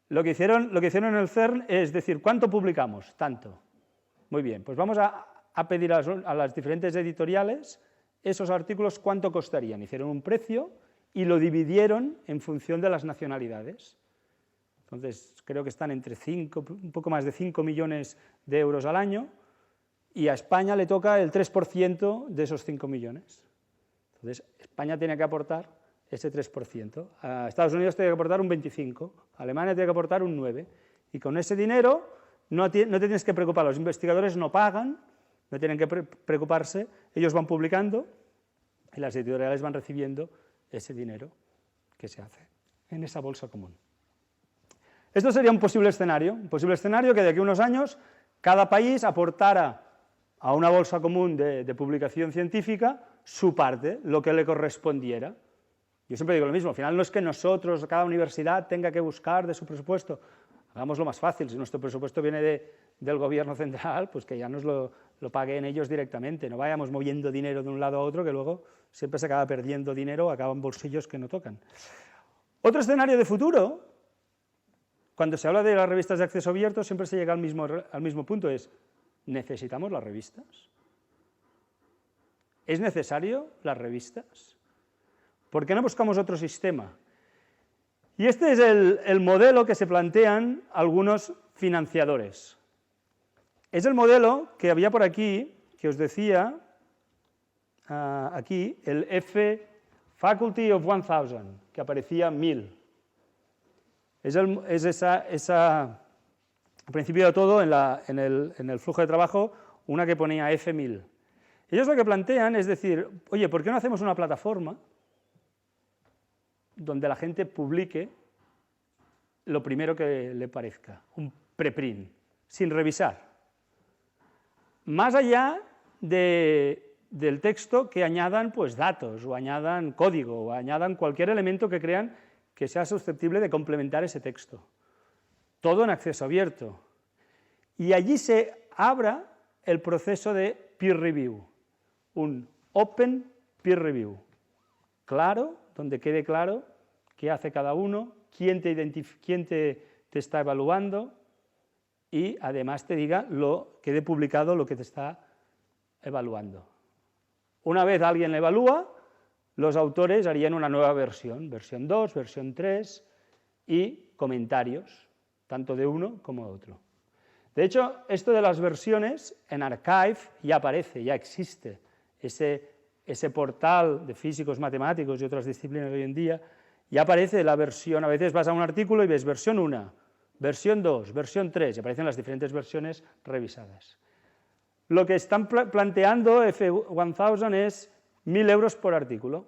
Lo que hicieron en el CERN es decir, ¿cuánto publicamos? Tanto. Muy bien, pues vamos a pedir a las diferentes editoriales esos artículos cuánto costarían. Hicieron un precio y lo dividieron en función de las nacionalidades. Entonces, creo que están entre un poco más de 5 millones de euros al año, y a España le toca el 3% de esos 5 millones. Entonces, España tiene que aportar ese 3%. A Estados Unidos tiene que aportar un 25%, a Alemania tiene que aportar un 9%. Y con ese dinero no te tienes que preocupar, los investigadores no pagan, no tienen que preocuparse, ellos van publicando y las editoriales van recibiendo ese dinero que se hace en esa bolsa común. Esto sería un posible escenario que de aquí a unos años cada país aportara a una bolsa común de publicación científica su parte, lo que le correspondiera. Yo siempre digo lo mismo, al final no es que nosotros, cada universidad tenga que buscar de su presupuesto, hagámoslo más fácil, si nuestro presupuesto viene del gobierno central, pues que ya nos lo paguen ellos directamente, no vayamos moviendo dinero de un lado a otro, que luego siempre se acaba perdiendo dinero, acaban bolsillos que no tocan. Otro escenario de futuro, cuando se habla de las revistas de acceso abierto, siempre se llega al mismo punto, es, ¿necesitamos las revistas? ¿Es necesario las revistas? ¿Por qué no buscamos otro sistema? Y este es el modelo que se plantean algunos financiadores. Es el modelo que había por aquí, que os decía, aquí, el F Faculty of 1000, que aparecía 1000. Es esa, al principio de todo, en el flujo de trabajo, una que ponía F1000. Ellos lo que plantean es decir, oye, ¿por qué no hacemos una plataforma donde la gente publique lo primero que le parezca, un preprint, sin revisar? Más allá del texto, que añadan pues, datos, o añadan código, o añadan cualquier elemento que crean que sea susceptible de complementar ese texto. Todo en acceso abierto. Y allí se abra el proceso de peer review, un open peer review. Claro, donde quede claro qué hace cada uno, quién te está evaluando y además te diga quede publicado lo que te está evaluando. Una vez alguien le evalúa, los autores harían una nueva versión 2, versión 3 y comentarios, tanto de uno como de otro. De hecho, esto de las versiones en arXiv ya aparece, ya existe. Ese portal de físicos, matemáticos y otras disciplinas hoy en día, ya aparece la versión, a veces vas a un artículo y ves versión 1, versión 2, versión 3, y aparecen las diferentes versiones revisadas. Lo que están planteando F1000 es 1.000 euros por artículo.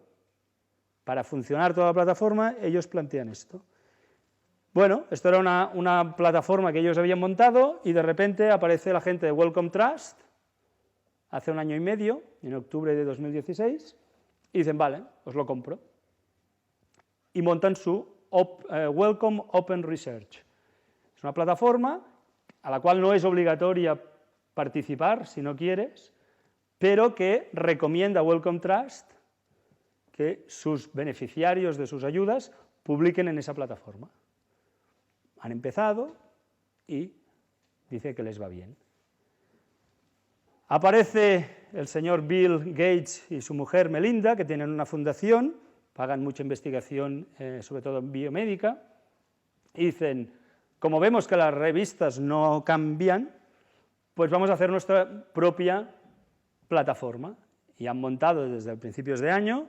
Para funcionar toda la plataforma, ellos plantean esto. Bueno, esto era una plataforma que ellos habían montado y de repente aparece la gente de Wellcome Trust, hace 1 año y medio, en octubre de 2016, y dicen, vale, os lo compro. Y montan su Wellcome Open Research. Es una plataforma a la cual no es obligatoria participar si no quieres, pero que recomienda a Wellcome Trust que sus beneficiarios de sus ayudas publiquen en esa plataforma. Han empezado y dice que les va bien. Aparece el señor Bill Gates y su mujer Melinda, que tienen una fundación, pagan mucha investigación, sobre todo biomédica, y dicen, como vemos que las revistas no cambian, pues vamos a hacer nuestra propia plataforma. Y han montado desde principios de año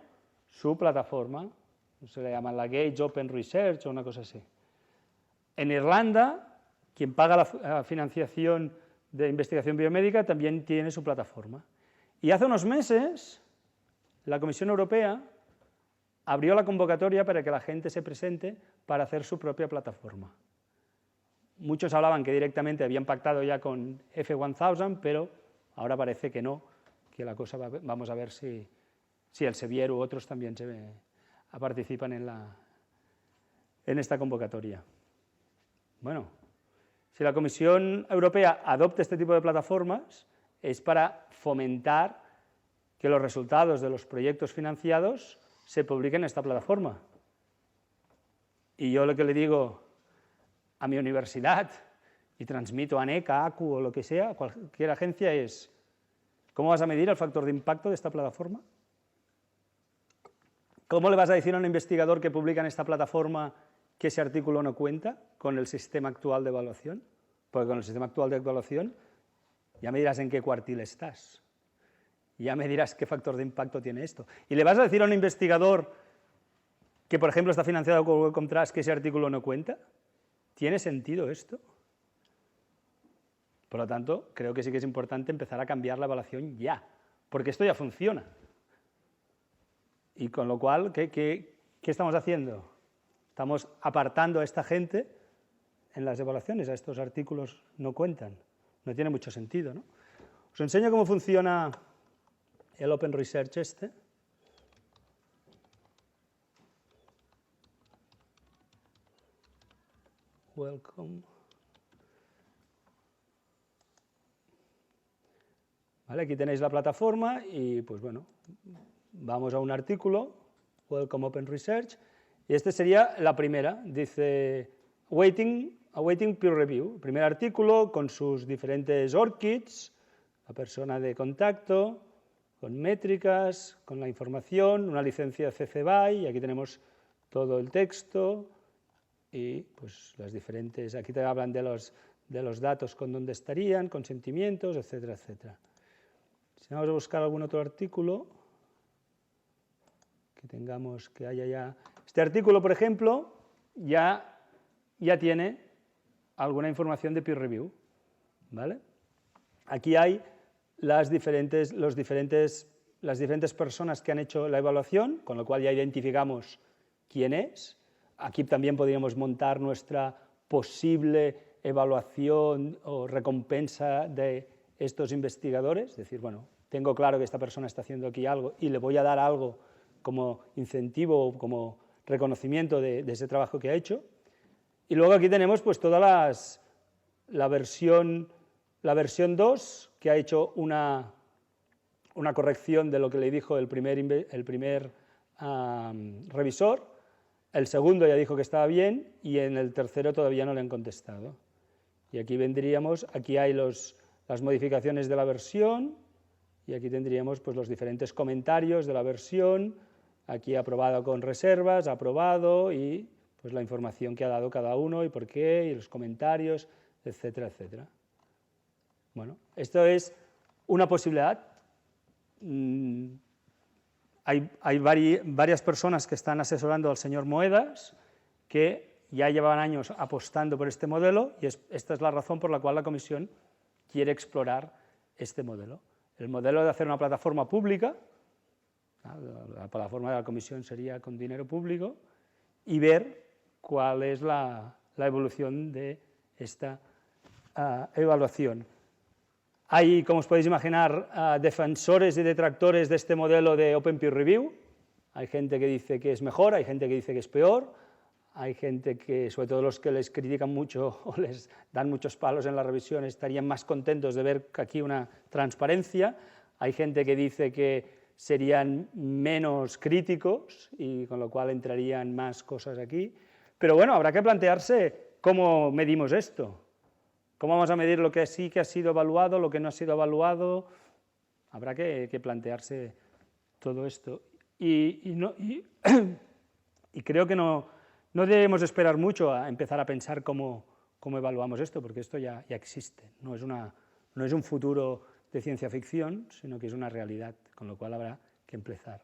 su plataforma, se le llama la Gates Open Research o una cosa así. En Irlanda, quien paga la financiación de investigación biomédica también tiene su plataforma. Y hace unos meses, la Comisión Europea abrió la convocatoria para que la gente se presente para hacer su propia plataforma. Muchos hablaban que directamente habían pactado ya con F1000, pero ahora parece que no, que la cosa vamos a ver si Elsevier u otros también participan en esta convocatoria. Bueno, si la Comisión Europea adopta este tipo de plataformas, es para fomentar que los resultados de los proyectos financiados se publiquen en esta plataforma. Y yo lo que le digo a mi universidad, y transmito a NECA, ACU o lo que sea, cualquier agencia, es, ¿cómo vas a medir el factor de impacto de esta plataforma? ¿Cómo le vas a decir a un investigador que publica en esta plataforma que ese artículo no cuenta con el sistema actual de evaluación? Porque con el sistema actual de evaluación ya me dirás en qué cuartil estás, ya me dirás qué factor de impacto tiene esto. ¿Y le vas a decir a un investigador que, por ejemplo, está financiado con Wellcome Trust que ese artículo no cuenta? ¿Tiene sentido esto? Por lo tanto, creo que sí que es importante empezar a cambiar la evaluación ya, porque esto ya funciona. Y con lo cual, ¿qué estamos haciendo? Estamos apartando a esta gente en las evaluaciones, a estos artículos no cuentan. No tiene mucho sentido, ¿no? Os enseño cómo funciona el Open Research este. Welcome. Vale, aquí tenéis la plataforma y, pues bueno, vamos a un artículo, Welcome Open Research, y este sería la primera, dice Awaiting Peer Review, primer artículo con sus diferentes ORCIDs, la persona de contacto, con métricas, con la información, una licencia CC BY, y aquí tenemos todo el texto, y pues las diferentes, aquí te hablan de los datos con dónde estarían, consentimientos, etcétera, etcétera. Si vamos a buscar algún otro artículo que tengamos, que haya ya... Este artículo, por ejemplo, ya tiene alguna información de peer review, ¿vale? Aquí hay las diferentes personas que han hecho la evaluación, con lo cual ya identificamos quién es. Aquí también podríamos montar nuestra posible evaluación o recompensa de estos investigadores, es decir, bueno, tengo claro que esta persona está haciendo aquí algo y le voy a dar algo como incentivo o como reconocimiento de ese trabajo que ha hecho. Y luego aquí tenemos pues toda la versión 2, que ha hecho una corrección de lo que le dijo el primer revisor. El segundo ya dijo que estaba bien y en el tercero todavía no le han contestado. Y aquí vendríamos, aquí hay las modificaciones de la versión y aquí tendríamos pues los diferentes comentarios de la versión, aquí aprobado con reservas, aprobado y pues la información que ha dado cada uno y por qué y los comentarios, etcétera, etcétera. Bueno, esto es una posibilidad. Hay varias personas que están asesorando al señor Moedas que ya llevaban años apostando por este modelo y esta es la razón por la cual la Comisión quiere explorar este modelo. El modelo de hacer una plataforma pública, la plataforma de la Comisión sería con dinero público, y ver cuál es la la evolución de esta evaluación. Hay, como os podéis imaginar, defensores y detractores de este modelo de Open Peer Review. Hay gente que dice que es mejor, hay gente que dice que es peor, hay gente que, sobre todo los que les critican mucho o les dan muchos palos en la revisión, estarían más contentos de ver aquí una transparencia. Hay gente que dice que serían menos críticos y con lo cual entrarían más cosas aquí. Pero bueno, habrá que plantearse cómo medimos esto. ¿Cómo vamos a medir lo que sí que ha sido evaluado, lo que no ha sido evaluado? Habrá que plantearse todo esto. Y creo que no debemos esperar mucho a empezar a pensar cómo evaluamos esto, porque esto ya existe. No es un futuro de ciencia ficción, sino que es una realidad, con lo cual habrá que empezar